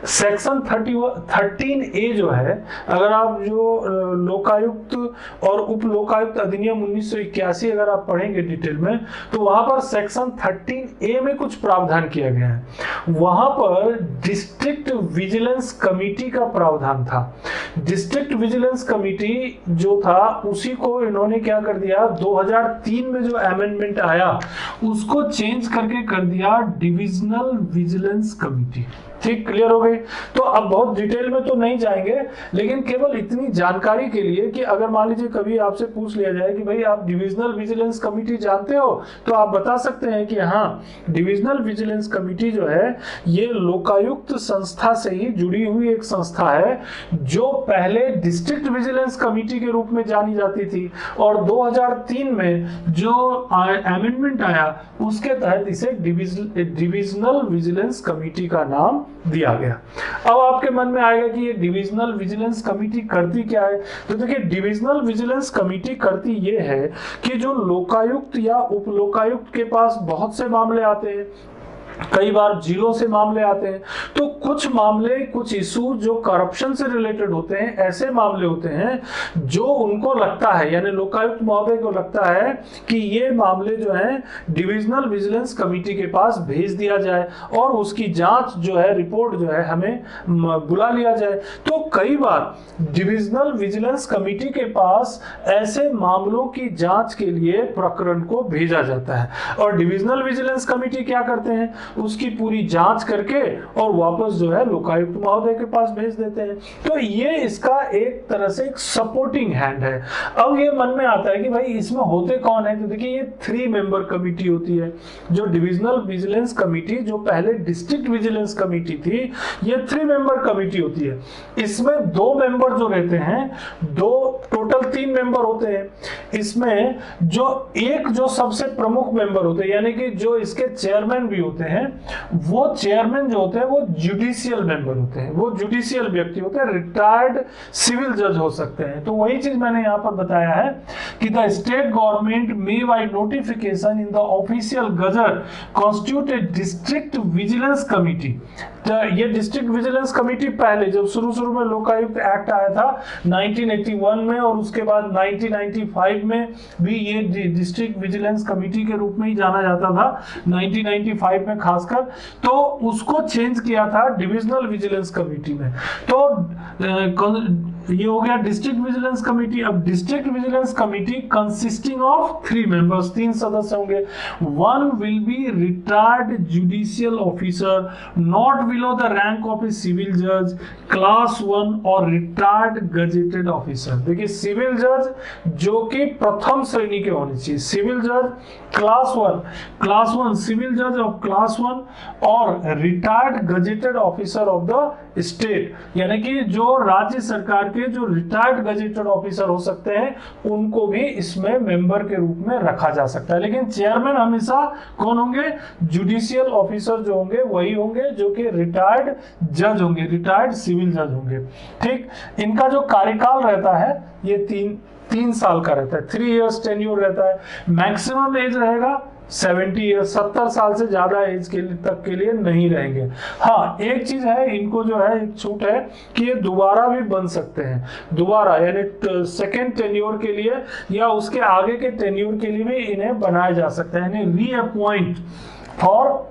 सेक्शन 13A जो है, अगर आप जो लोकायुक्त और उप लोकायुक्त अधिनियम 1981 अगर आप पढ़ेंगे डिटेल में, तो वहां पर सेक्शन 13A में कुछ प्रावधान किया गया है। वहां पर डिस्ट्रिक्ट विजिलेंस कमेटी का प्रावधान था। डिस्ट्रिक्ट विजिलेंस कमेटी जो था उसी को इन्होंने क्या कर दिया, 2003 में जो अमेंडमेंट आया उसको चेंज करके कर दिया डिविजनल विजिलेंस कमेटी। ठीक, क्लियर हो गई? तो अब बहुत डिटेल में तो नहीं जाएंगे, लेकिन केवल इतनी जानकारी के लिए कि अगर मान लीजिए कभी आपसे पूछ लिया जाए कि भाई आप डिविजनल विजिलेंस कमेटी जानते हो, तो आप बता सकते हैं कि हाँ, डिविजनल विजिलेंस कमेटी जो है ये लोकायुक्त संस्था से ही जुड़ी हुई एक संस्था है, जो पहले डिस्ट्रिक्ट विजिलेंस कमेटी के रूप में जानी जाती थी, और 2003 में जो अमेंडमेंट आया उसके तहत इसे डिविजनल विजिलेंस कमेटी का नाम दिया गया। अब आपके मन में आएगा कि ये डिविजनल विजिलेंस कमेटी करती क्या है? तो देखिए, डिविजनल विजिलेंस कमेटी करती ये है कि जो लोकायुक्त या उप लोकायुक्त के पास बहुत से मामले आते हैं, कई बार जिलों से मामले आते हैं, तो कुछ मामले, कुछ इशू जो करप्शन से रिलेटेड होते हैं, ऐसे मामले होते हैं जो उनको लगता है, यानी लोकायुक्त महोदय को लगता है कि ये मामले जो हैं डिविजनल विजिलेंस कमेटी के पास भेज दिया जाए और उसकी जांच जो है, रिपोर्ट जो है, हमें बुला लिया जाए। तो कई बार डिविजनल विजिलेंस कमेटी के पास ऐसे मामलों की जांच के लिए प्रकरण को भेजा जाता है, और डिविजनल विजिलेंस कमेटी क्या करते हैं, उसकी पूरी जांच करके और वापस जो है लोकायुक्त महोदय के पास भेज देते हैं। तो ये इसका एक तरह से एक सपोर्टिंग हैंड है। अब ये मन में आता है कि भाई इसमें होते कौन है? तो देखिए, ये 3 मेंबर कमेटी होती है। जो डिविजनल विजिलेंस कमेटी, जो पहले डिस्ट्रिक्ट विजिलेंस कमेटी थी, ये 3 मेंबर कमेटी होती है। इसमें 2 मेंबर जो रहते हैं, 2 टोटल 3 मेंबर होते हैं। इसमें जो सबसे प्रमुख मेंबर होते हैं, यानी कि जो इसके चेयरमैन भी होते हैं, वो चेयरमैन जो होते हैं वो जुडिशियल मेंबर होते हैं, वो जुडिशियल व्यक्ति होते हैं, रिटायर्ड सिविल जज हो सकते हैं। तो वही चीज मैंने यहां पर बताया है कि the state government may by notification in the official gazette constitute A district vigilance committee. ये डिस्ट्रिक्ट विजिलेंस कमेटी पहले जब शुरू में लोकायुक्त एक्ट आया था 1981 में, और उसके बाद 1995 में भी ये डिस्ट्रिक्ट विजिलेंस कमेटी के रूप में ही जाना जाता था, 1995 में खासकर, तो उसको चेंज किया था डिविजनल विजिलेंस कमेटी में। तो ये हो गया डिस्ट्रिक्ट विजिलेंस कमेटी। अब district vigilance committee consisting of 3 members, 3 सदस्य होंगे। 1 will be retired judicial officer not below the rank of a civil जज, क्लास 1 और रिटायर्ड गजेटेड ऑफिसर। देखिए, सिविल जज जो कि प्रथम श्रेणी के होने चाहिए, सिविल जज क्लास 1 सिविल जज ऑफ क्लास 1 और retired gazetted officer of the state, यानी कि जो राज्य सरकार के जो रिटायर्ड गजेटेड ऑफिसर हो सकते हैं, उनको भी इसमें मेंबर के रूप में रखा जा सकता है। लेकिन चेयरमैन हमेशा कौन होंगे? जुडिशियल ऑफिसर जो होंगे वही होंगे, जो कि रिटायर्ड जज होंगे, रिटायर्ड सिविल जज होंगे। ठीक, इनका जो कार्यकाल रहता है ये 3 साल का रहता है, 3 इयर्स टेन्योर रहता है। मैक्सिमम एज रहेगा 70 ईयर्स, 70 साल से ज्यादा एज तक के लिए नहीं रहेंगे। हाँ, एक चीज है, इनको जो है एक छूट है कि ये दोबारा भी बन सकते हैं, दोबारा, यानी सेकेंड टेन्योर के लिए या उसके आगे के टेन्योर के लिए भी इन्हें बनाया जा सकता है, यानी रीअपॉइंट फॉर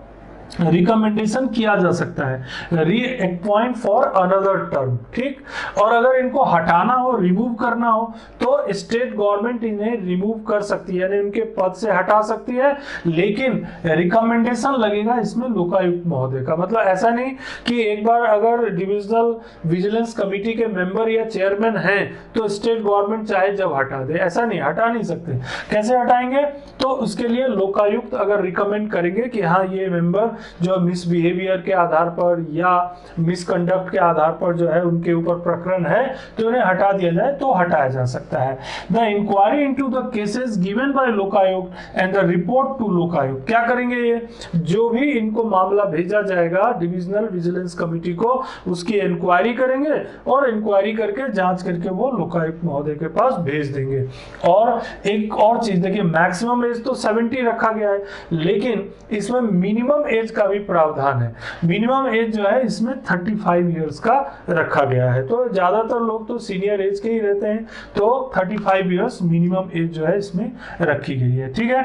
रिकमेंडेशन किया जा सकता है, रीअपॉइंट फॉर अनदर टर्म। ठीक, और अगर इनको हटाना हो, रिमूव करना हो, तो स्टेट गवर्नमेंट इन्हें रिमूव कर सकती है, यानी उनके पद से हटा सकती है, लेकिन रिकमेंडेशन लगेगा इसमें लोकायुक्त महोदय का। मतलब ऐसा नहीं कि एक बार अगर डिविजनल विजिलेंस कमेटी के मेंबर या चेयरमैन हैं तो स्टेट गवर्नमेंट चाहे जब हटा दे, ऐसा नहीं, हटा नहीं सकते। कैसे हटाएंगे? तो उसके लिए लोकायुक्त अगर रिकमेंड करेंगे कि हाँ, ये मेंबर जो मिसबिहेवियर के आधार पर या मिसकंडक्ट के आधार पर जो है उनके ऊपर प्रकरण है तो उन्हें हटा दिया जाए तो हटाया जा सकता है। The inquiry into the cases given by Lokayukta and the report to Lokayukta, क्या करेंगे ये, जो भी इनको मामला भेजा जाएगा डिविजनल विजिलेंस कमेटी को, उसकी इंक्वायरी करेंगे और इंक्वायरी करके जांच करके वो लोकायुक्त महोदय के पास भेज देंगे। और एक और चीज देखिए, मैक्सिमम एज तो 70 रखा गया है, लेकिन इसमें मिनिमम एज का भी प्रावधान है। मिनिमम एज जो है इसमें 35 इयर्स का रखा गया है। तो ज्यादातर लोग तो सीनियर एज के ही रहते हैं, तो 35 इयर्स मिनिमम एज जो है इसमें रखी गई है। ठीक है,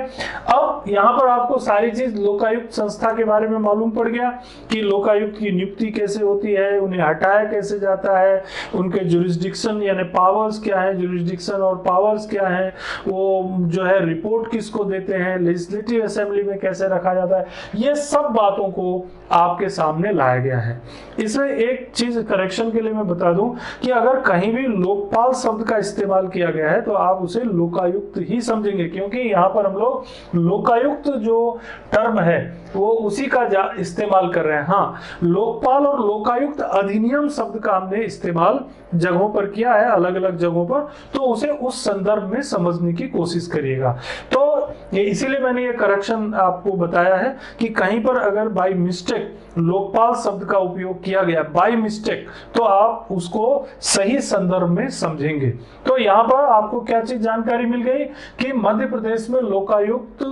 अब यहाँ पर आपको सारी चीज लोकायुक्त संस्था के बारे में मालूम पड़ गया कि लोकायुक्त की नियुक्ति कैसे होती है, उन्हें हटाया कैसे जाता है, उनके जुरिस्डिक्शन यानी पावर्स क्या है, जुरिस्डिक्शन और पावर्स क्या है, वो जो है रिपोर्ट किसको देते हैं, लेजिस्लेटिव असेंबली में कैसे रखा जाता है, ये सब बातों को आपके सामने लाया गया है। इसमें एक चीज करेक्शन के लिए मैं बता दूं कि अगर कहीं भी लोकपाल शब्द का इस्तेमाल किया गया है तो आप उसे लोकायुक्त ही समझेंगे, क्योंकि यहाँ पर हम लोग लोकायुक्त जो टर्म है वो उसी का इस्तेमाल कर रहे हैं। हाँ, लोकपाल और लोकायुक्त अधिनियम शब्द का हमने इस्तेमाल जगहों पर किया है, अलग अलग जगहों पर, तो उसे उस संदर्भ में समझने की कोशिश करिएगा। तो इसीलिए मैंने ये करेक्शन आपको बताया है कि कहीं पर अगर बाय मिस्टेक लोकपाल शब्द का उपयोग किया गया बाय मिस्टेक, तो आप उसको सही संदर्भ में समझेंगे। तो यहाँ पर आपको क्या चीज जानकारी मिल गई कि मध्य प्रदेश में लोकायुक्त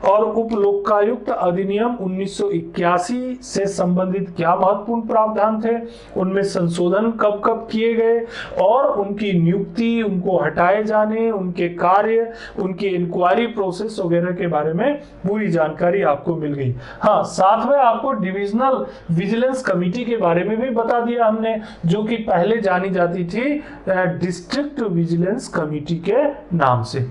और उप लोकायुक्त अधिनियम 1981 से संबंधित क्या महत्वपूर्ण प्रावधान थे, उनमें संशोधन कब कब किए गए और उनकी नियुक्ति, उनको हटाए जाने, उनके कार्य, उनकी इंक्वायरी प्रोसेस वगैरह के बारे में पूरी जानकारी आपको मिल गई। हाँ, साथ में आपको डिविजनल विजिलेंस कमेटी के बारे में भी बता दिया हमने, जो कि पहले जानी जाती थी डिस्ट्रिक्ट विजिलेंस कमेटी के नाम से।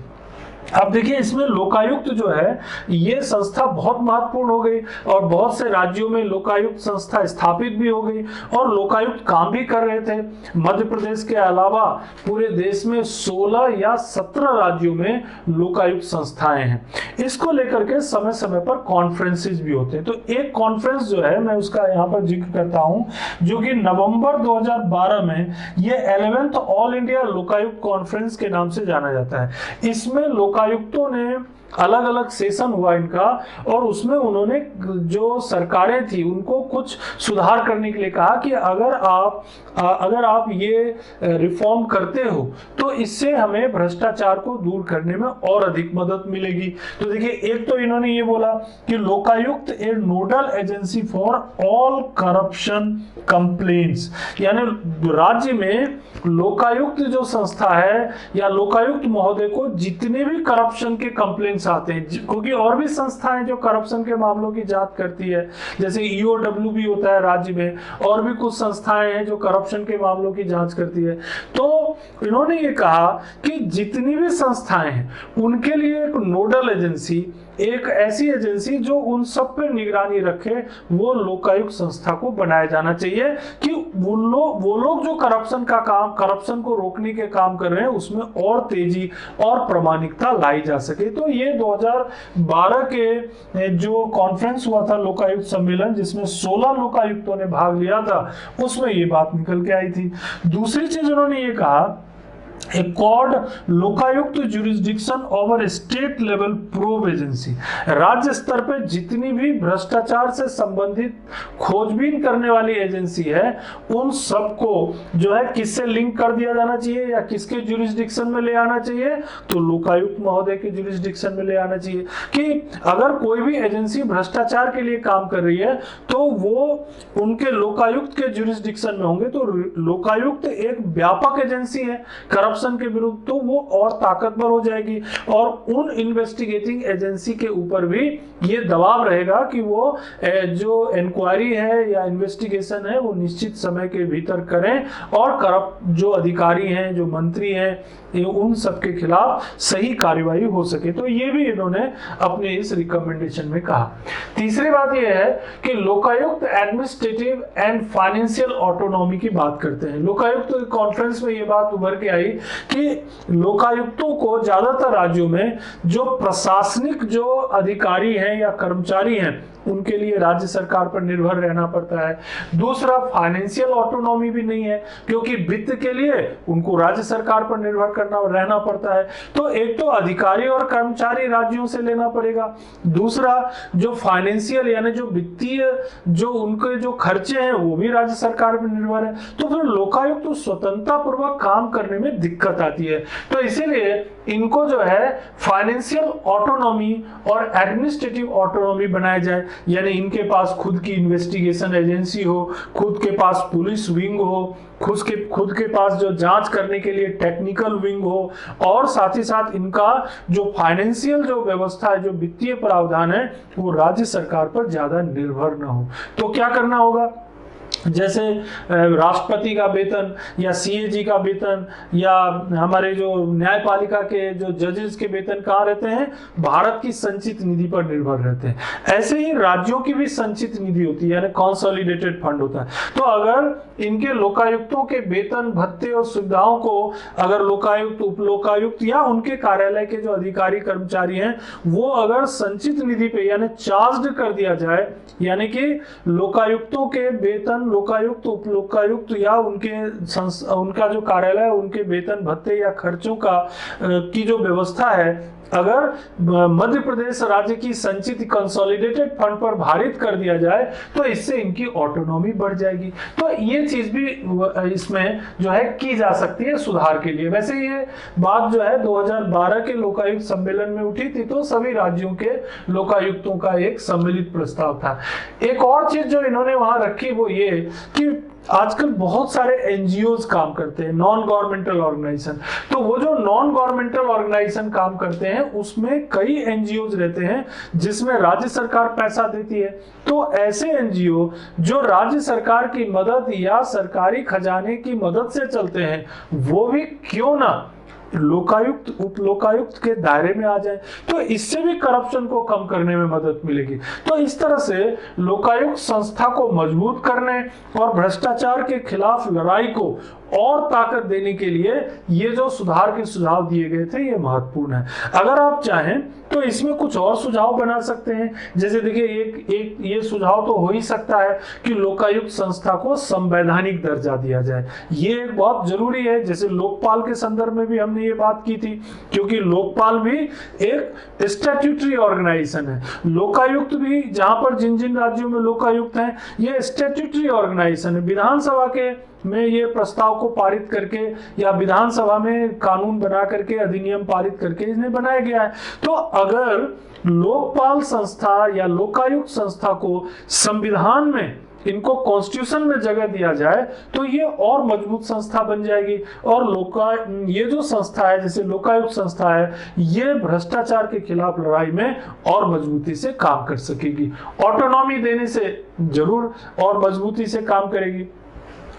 अब देखिए, इसमें लोकायुक्त जो है ये संस्था बहुत महत्वपूर्ण हो गई और बहुत से राज्यों में लोकायुक्त संस्था स्थापित भी हो गई और लोकायुक्त काम भी कर रहे थे। मध्य प्रदेश के अलावा पूरे देश में 16 या 17 राज्यों में लोकायुक्त संस्थाएं हैं। इसको लेकर के समय समय पर कॉन्फ्रेंसेस भी होते हैं। तो एक कॉन्फ्रेंस जो है, मैं उसका यहाँ पर जिक्र करता हूँ, जो कि नवंबर 2012 में ये 11th all India Lokayukta conference के नाम से जाना जाता है। इसमें लोकायुक्तों ने अलग अलग सेशन हुआ इनका और उसमें उन्होंने जो सरकारें थी उनको कुछ सुधार करने के लिए कहा कि अगर आप ये रिफॉर्म करते हो तो इससे हमें भ्रष्टाचार को दूर करने में और अधिक मदद मिलेगी। तो देखिए, एक तो इन्होंने ये बोला कि Lokayukta a nodal agency for all corruption complaints, यानी राज्य में लोकायुक्त जो संस्था है या लोकायुक्त महोदय को जितने भी करप्शन के कंप्लेंट्स आते हैं, क्योंकि और भी संस्थाएं जो करप्शन के मामलों की जांच करती है, जैसे ईओडब्ल्यू भी होता है राज्य में, और भी कुछ संस्थाएं हैं जो करप्शन के मामलों की जांच करती है। तो इन्होंने ये कहा कि जितनी भी संस्थाएं हैं उनके लिए एक नोडल एजेंसी, एक ऐसी एजेंसी जो उन सब पर निगरानी रखे, वो लोकायुक्त संस्था को बनाया जाना चाहिए कि वो लोग जो करप्शन को रोकने के काम कर रहे हैं उसमें और तेजी और प्रामाणिकता लाई जा सके। तो ये 2012 के जो कॉन्फ्रेंस हुआ था लोकायुक्त सम्मेलन, जिसमें 16 लोकायुक्तों ने भाग लिया था, उसमें ये बात निकल के आई थी। दूसरी चीज उन्होंने ये कहा, accord Lokayukta jurisdiction over state level probe agency, राज्य स्तर पर जितनी भी भ्रष्टाचार से संबंधित खोजबीन करने वाली एजेंसी है उन सबको जो है किससे लिंक कर दिया जाना चाहिए या किसके जुरिस्डिक्शन में ले आना चाहिए, तो लोकायुक्त महोदय के जुरिस्डिक्शन में ले आना चाहिए। कि अगर कोई भी एजेंसी भ्रष्टाचार के लिए काम कर रही है तो वो उनके लोकायुक्त के जुरिस्डिक्शन में होंगे। तो लोकायुक्त एक व्यापक एजेंसी है करप्शन के विरुद्ध, तो वो और ताकतवर हो जाएगी और उन इन्वेस्टिगेटिंग एजेंसी के ऊपर भी ये दबाव रहेगा कि वो जो इंक्वायरी है या इन्वेस्टिगेशन है वो निश्चित समय के भीतर करें और करप्ट जो अधिकारी हैं, जो मंत्री हैं, उन सब के खिलाफ सही कार्यवाही हो सके। तो ये भी इन्होंने अपने इस रिकमेंडेशन में कहा। तीसरी बात यह है कि Lokayukta administrative and financial autonomy की बात करते हैं। लोकायुक्त कॉन्फ्रेंस में ये बात उभर के आई कि लोकायुक्तों को ज्यादातर राज्यों में जो प्रशासनिक जो अधिकारी हैं या कर्मचारी हैं उनके लिए राज्य सरकार पर निर्भर रहना पड़ता है। दूसरा, फाइनेंशियल ऑटोनॉमी भी नहीं है, क्योंकि वित्त के लिए उनको राज्य सरकार पर निर्भर रहना पड़ता है। तो एक तो अधिकारी और कर्मचारी राज्यों से लेना पड़ेगा, दूसरा जो फाइनेंशियल यानी जो वित्तीय जो उनके जो खर्चे हैं वो भी राज्य सरकार पर निर्भर है। तो फिर लोकायुक्त तो स्वतंत्रता पूर्वक काम करने में दिक्कत आती है। तो इसीलिए इनको जो है फाइनेंशियल ऑटोनॉमी और एडमिनिस्ट्रेटिव ऑटोनॉमी बनाया जाए, यानी इनके पास खुद की इन्वेस्टिगेशन एजेंसी हो, खुद के पास पुलिस विंग हो, खुद के पास जो जांच करने के लिए टेक्निकल विंग हो, और साथ ही साथ इनका जो फाइनेंशियल जो व्यवस्था है, जो वित्तीय प्रावधान है, वो राज्य सरकार पर ज्यादा निर्भर न हो। तो क्या करना होगा, जैसे राष्ट्रपति का वेतन या सीएजी का वेतन या हमारे जो न्यायपालिका के जो जजेस के वेतन कहाँ रहते हैं, भारत की संचित निधि पर निर्भर रहते हैं। ऐसे ही राज्यों की भी संचित निधि होती है, यानी कंसोलिडेटेड फंड होता है। तो अगर इनके लोकायुक्तों के वेतन भत्ते और सुविधाओं को अगर लोकायुक्त, उपलोकायुक्त या उनके कार्यालय के जो अधिकारी कर्मचारी हैं वो अगर संचित निधि पे यानी चार्ज कर दिया जाए, यानी कि लोकायुक्तों के वेतन लोकायुक्त, उपलोकायुक्त या उनका जो कार्यालय है उनके वेतन भत्ते या खर्चों का की जो व्यवस्था है अगर मध्य प्रदेश राज्य की संचित कंसोलिडेटेड फंड पर भारित कर दिया जाए तो इससे इनकी ऑटोनॉमी बढ़ जाएगी। तो ये चीज भी इसमें जो है की जा सकती है सुधार के लिए। वैसे ये बात जो है 2012 के लोकायुक्त सम्मेलन में उठी थी, तो सभी राज्यों के लोकायुक्तों का एक सम्मिलित प्रस्ताव था। एक और चीज जो इन्होंने वहां रखी वो ये कि आजकल बहुत सारे एनजीओज काम करते हैं, नॉन गवर्नमेंटल ऑर्गेनाइजेशन। तो वो जो नॉन गवर्नमेंटल ऑर्गेनाइजेशन काम करते हैं उसमें कई एनजीओज रहते हैं जिसमें राज्य सरकार पैसा देती है। तो ऐसे एनजीओ जो राज्य सरकार की मदद या सरकारी खजाने की मदद से चलते हैं वो भी क्यों ना लोकायुक्त, उपलोकायुक्त के दायरे में आ जाए, तो इससे भी करप्शन को कम करने में मदद मिलेगी। तो इस तरह से लोकायुक्त संस्था को मजबूत करने और भ्रष्टाचार के खिलाफ लड़ाई को और ताकत देने के लिए ये जो सुधार के सुझाव दिए गए थे ये महत्वपूर्ण है। अगर आप चाहें तो इसमें कुछ और सुझाव बना सकते हैं। जैसे देखिए एक ये सुझाव तो हो ही सकता है कि लोकायुक्त संस्था को संवैधानिक दर्जा दिया जाए। ये एक बहुत जरूरी है। जैसे लोकपाल के संदर्भ में भी हमने ये बात की थी, क्योंकि लोकपाल भी एक स्टैट्यूटरी ऑर्गेनाइजेशन है। लोकायुक्त भी जहां पर जिन जिन राज्यों में लोकायुक्त हैं ये स्टैट्यूटरी ऑर्गेनाइजेशन है। विधानसभा के में ये प्रस्ताव को पारित करके या विधानसभा में कानून बना करके, अधिनियम पारित करके इन्हें बनाया गया है। तो अगर लोकपाल संस्था या लोकायुक्त संस्था को संविधान में, इनको कॉन्स्टिट्यूशन में जगह दिया जाए तो ये और मजबूत संस्था बन जाएगी। और ये जो संस्था है, जैसे लोकायुक्त संस्था है, ये भ्रष्टाचार के खिलाफ लड़ाई में और मजबूती से काम कर सकेगी। ऑटोनॉमी देने से जरूर और मजबूती से काम करेगी।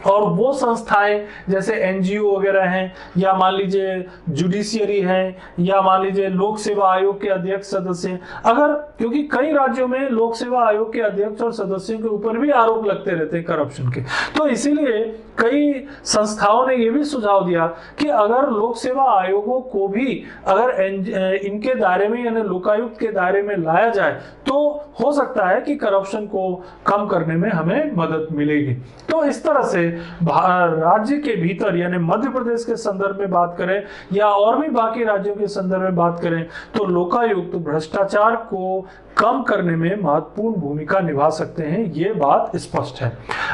और वो संस्थाएं जैसे एनजीओ वगैरह हैं, या मान लीजिए जुडिशियरी है, या मान लीजिए लोक सेवा आयोग के अध्यक्ष सदस्य, अगर, क्योंकि कई राज्यों में लोक सेवा आयोग के अध्यक्ष और सदस्यों के ऊपर भी आरोप लगते रहते हैं करप्शन के, तो इसीलिए कई संस्थाओं ने यह भी सुझाव दिया कि अगर लोक सेवा आयोगों को भी अगर इनके दायरे में यानी लोकायुक्त के दायरे में लाया जाए तो हो सकता है कि करप्शन को कम करने में हमें मदद मिलेगी। तो इस तरह से राज्य के भीतर यानी मध्य प्रदेश के संदर्भ में बात करें या और भी बाकी राज्यों के संदर्भ में बात करें तो लोकायुक्त भ्रष्टाचार को कम करने में महत्वपूर्ण भूमिका निभा सकते हैं, ये बात स्पष्ट है।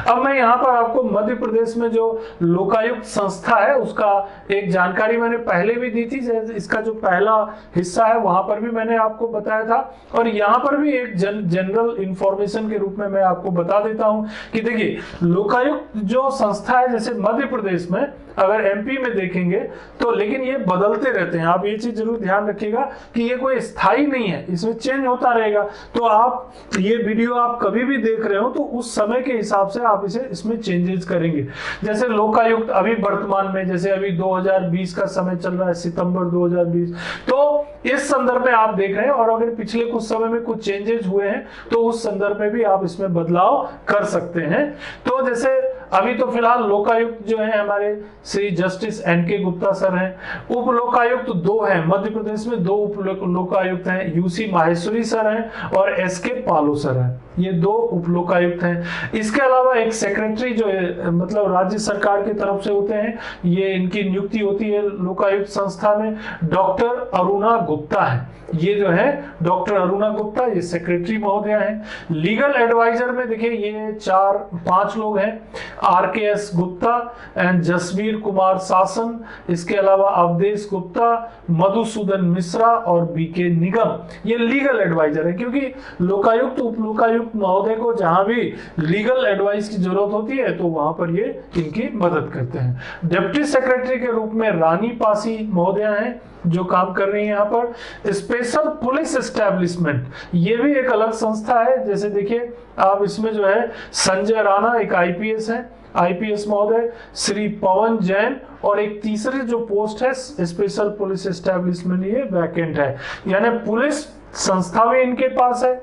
अब मैं यहाँ पर आपको मध्य प्रदेश में जो लोकायुक्त संस्था है उसका एक जानकारी मैंने पहले भी दी थी। इसका जो पहला हिस्सा है वहां पर भी मैंने आपको बताया था, और यहाँ पर भी एक जनरल इंफॉर्मेशन के रूप में मैं आपको बता देता हूँ कि देखिए लोकायुक्त जो संस्था है, जैसे मध्य प्रदेश में अगर एमपी में देखेंगे तो, लेकिन ये बदलते रहते हैं। आप ये चीज जरूर ध्यान रखिएगा कि ये कोई स्थायी नहीं है, इसमें चेंज होता रहेगा। तो आप ये वीडियो आप कभी भी देख रहे हो तो उस समय के हिसाब से आप इसमें चेंजेस करेंगे। जैसे लोकायुक्त अभी वर्तमान में, जैसे अभी 2020 का समय चल रहा है, सितंबर 2020, तो इस संदर्भ में आप देख रहे हैं, और अगर पिछले कुछ समय में कुछ चेंजेस हुए हैं तो उस संदर्भ में भी आप इसमें बदलाव कर सकते हैं। तो जैसे अभी तो फिलहाल लोकायुक्त जो है हमारे Shri justice NK. Gupta sir हैं। उप लोकायुक्त 2 हैं, मध्य प्रदेश में 2 उप लोकायुक्त हैं, यूसी माहेश्वरी सर हैं और एस.के. पालो सर हैं। ये 2 उप लोकायुक्त हैं। इसके अलावा एक सेक्रेटरी जो है मतलब राज्य सरकार की तरफ से होते हैं, ये इनकी नियुक्ति होती है लोकायुक्त संस्था में, डॉक्टर अरुणा गुप्ता है। ये जो है डॉक्टर अरुणा गुप्ता, ये सेक्रेटरी महोदया हैं। लीगल एडवाइजर में देखिए ये 4-5 लोग हैं, आर.के.एस. गुप्ता एंड जसवीर कुमार शासन, इसके अलावा अवधेश गुप्ता, मधुसूदन मिश्रा और बी.के. निगम, ये लीगल एडवाइजर है। क्योंकि लोकायुक्त उप लोकायुक्त महोदय को जहां भी लीगल एडवाइस की जरूरत होती है तो वहां पर ये इनकी मदद करते हैं। डिप्टी सेक्रेटरी के रूप में रानी पासी महोदया हैं जो काम कर रही है यहाँ पर। स्पेशल पुलिस एस्टेब्लिशमेंट, ये भी एक अलग संस्था है। जैसे देखिए आप इसमें जो है संजय राणा एक आईपीएस है, आईपीएस महोदय, श्री पवन जैन, और एक तीसरी जो पोस्ट है स्पेशल पुलिस एस्टेब्लिशमेंट, ये वैकेंट है। यानी पुलिस संस्था भी इनके पास है,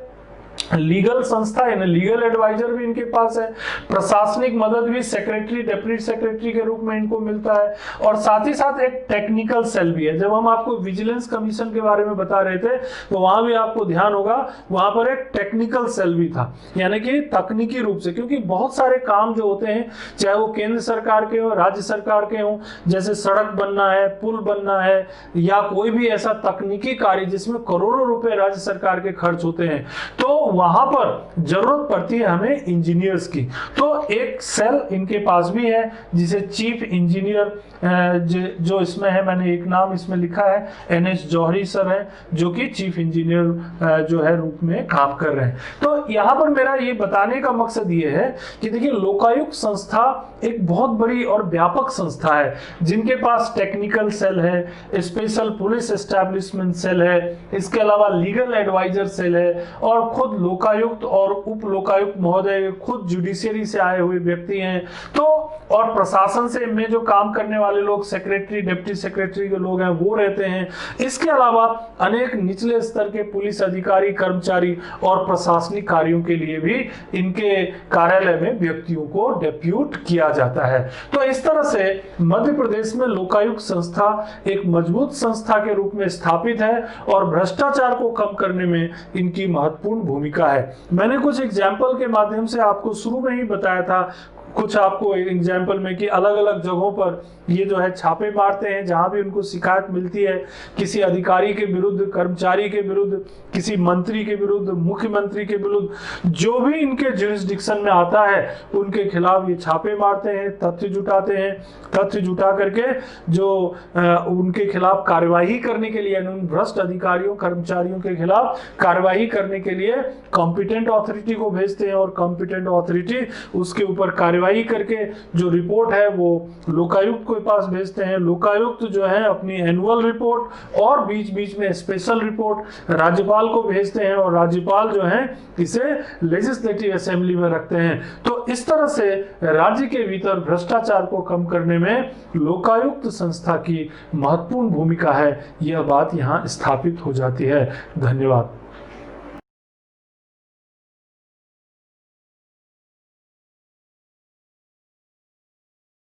लीगल संस्था यानी लीगल एडवाइजर भी इनके पास है, प्रशासनिक मदद भी सेक्रेटरी डिप्टी सेक्रेटरी के रूप में इनको मिलता है, और साथ ही साथ एक टेक्निकल सेल भी है। जब हम आपको विजिलेंस कमीशन के बारे में बता रहे थे तो वहां भी आपको ध्यान होगा, वहां पर एक टेक्निकल सेल भी था, यानी कि तकनीकी रूप से, क्योंकि बहुत सारे काम जो होते हैं चाहे वो केंद्र सरकार के हो राज्य सरकार के हो, जैसे सड़क बनना है, पुल बनना है, या कोई भी ऐसा तकनीकी कार्य जिसमें करोड़ों रुपए राज्य सरकार के खर्च होते हैं, तो वहां पर जरूरत पड़ती है हमें इंजीनियर्स की। तो एक सेल इनके पास भी है जिसे चीफ इंजीनियर, जो इसमें है, मैंने एक नाम इसमें लिखा है, एन.एस. जौहरी सर है जो कि चीफ इंजीनियर जो है रूप में काम कर रहे हैं। तो यहाँ पर मेरा ये बताने का मकसद ये है कि देखिए लोकायुक्त संस्था एक बहुत बड़ी और व्यापक संस्था है जिनके पास टेक्निकल सेल है, स्पेशल पुलिस एस्टेब्लिशमेंट सेल है, इसके अलावा लीगल एडवाइजर सेल है, और खुद लोकायुक्त और उप लोकायुक्त महोदय खुद जुडिशियरी से आए हुए व्यक्ति हैं। तो और प्रशासन से में जो काम करने वाले लोग, सेक्रेटरी डिप्टी सेक्रेटरी के लोग हैं, वो रहते हैं। इसके अलावा अनेक निचले स्तर के पुलिस अधिकारी, कर्मचारी और प्रशासनिक कार्यों के लिए भी इनके कार्यालय में व्यक्तियों को डेप्यूट किया जाता है। तो इस तरह से मध्य प्रदेश में लोकायुक्त संस्था एक मजबूत संस्था के रूप में स्थापित है और भ्रष्टाचार को कम करने में इनकी महत्वपूर्ण भूमिका है। मैंने कुछ एग्जाम्पल के माध्यम से आपको शुरू में ही बताया था, कुछ आपको एग्जाम्पल में कि अलग अलग जगहों पर ये जो है छापे मारते हैं जहां भी उनको शिकायत मिलती है किसी अधिकारी के विरुद्ध, कर्मचारी के विरुद्ध, किसी मंत्री के विरुद्ध, मुख्यमंत्री के विरुद्ध, जो भी इनके जुरिस्डिक्शन में आता है उनके खिलाफ ये छापे मारते हैं, तथ्य जुटाते हैं। तथ्य जुटा करके जो उनके खिलाफ कार्यवाही करने के लिए, उन भ्रष्ट अधिकारियों कर्मचारियों के खिलाफ कार्यवाही करने के लिए कॉम्पिटेंट अथॉरिटी को भेजते हैं, और कॉम्पिटेंट अथॉरिटी उसके ऊपर कार्यवाही करके जो रिपोर्ट है वो लोकायुक्त के पास भेजते हैं। लोकायुक्त जो है अपनी एनुअल रिपोर्ट और बीच बीच में स्पेशल रिपोर्ट राज्यपाल को भेजते हैं, और राज्यपाल जो है इसे लेजिस्लेटिव असेंबली में रखते हैं। तो इस तरह से राज्य के भीतर भ्रष्टाचार को कम करने में लोकायुक्त संस्था की महत्वपूर्ण भूमिका है, यह बात यहाँ स्थापित हो जाती है। धन्यवाद।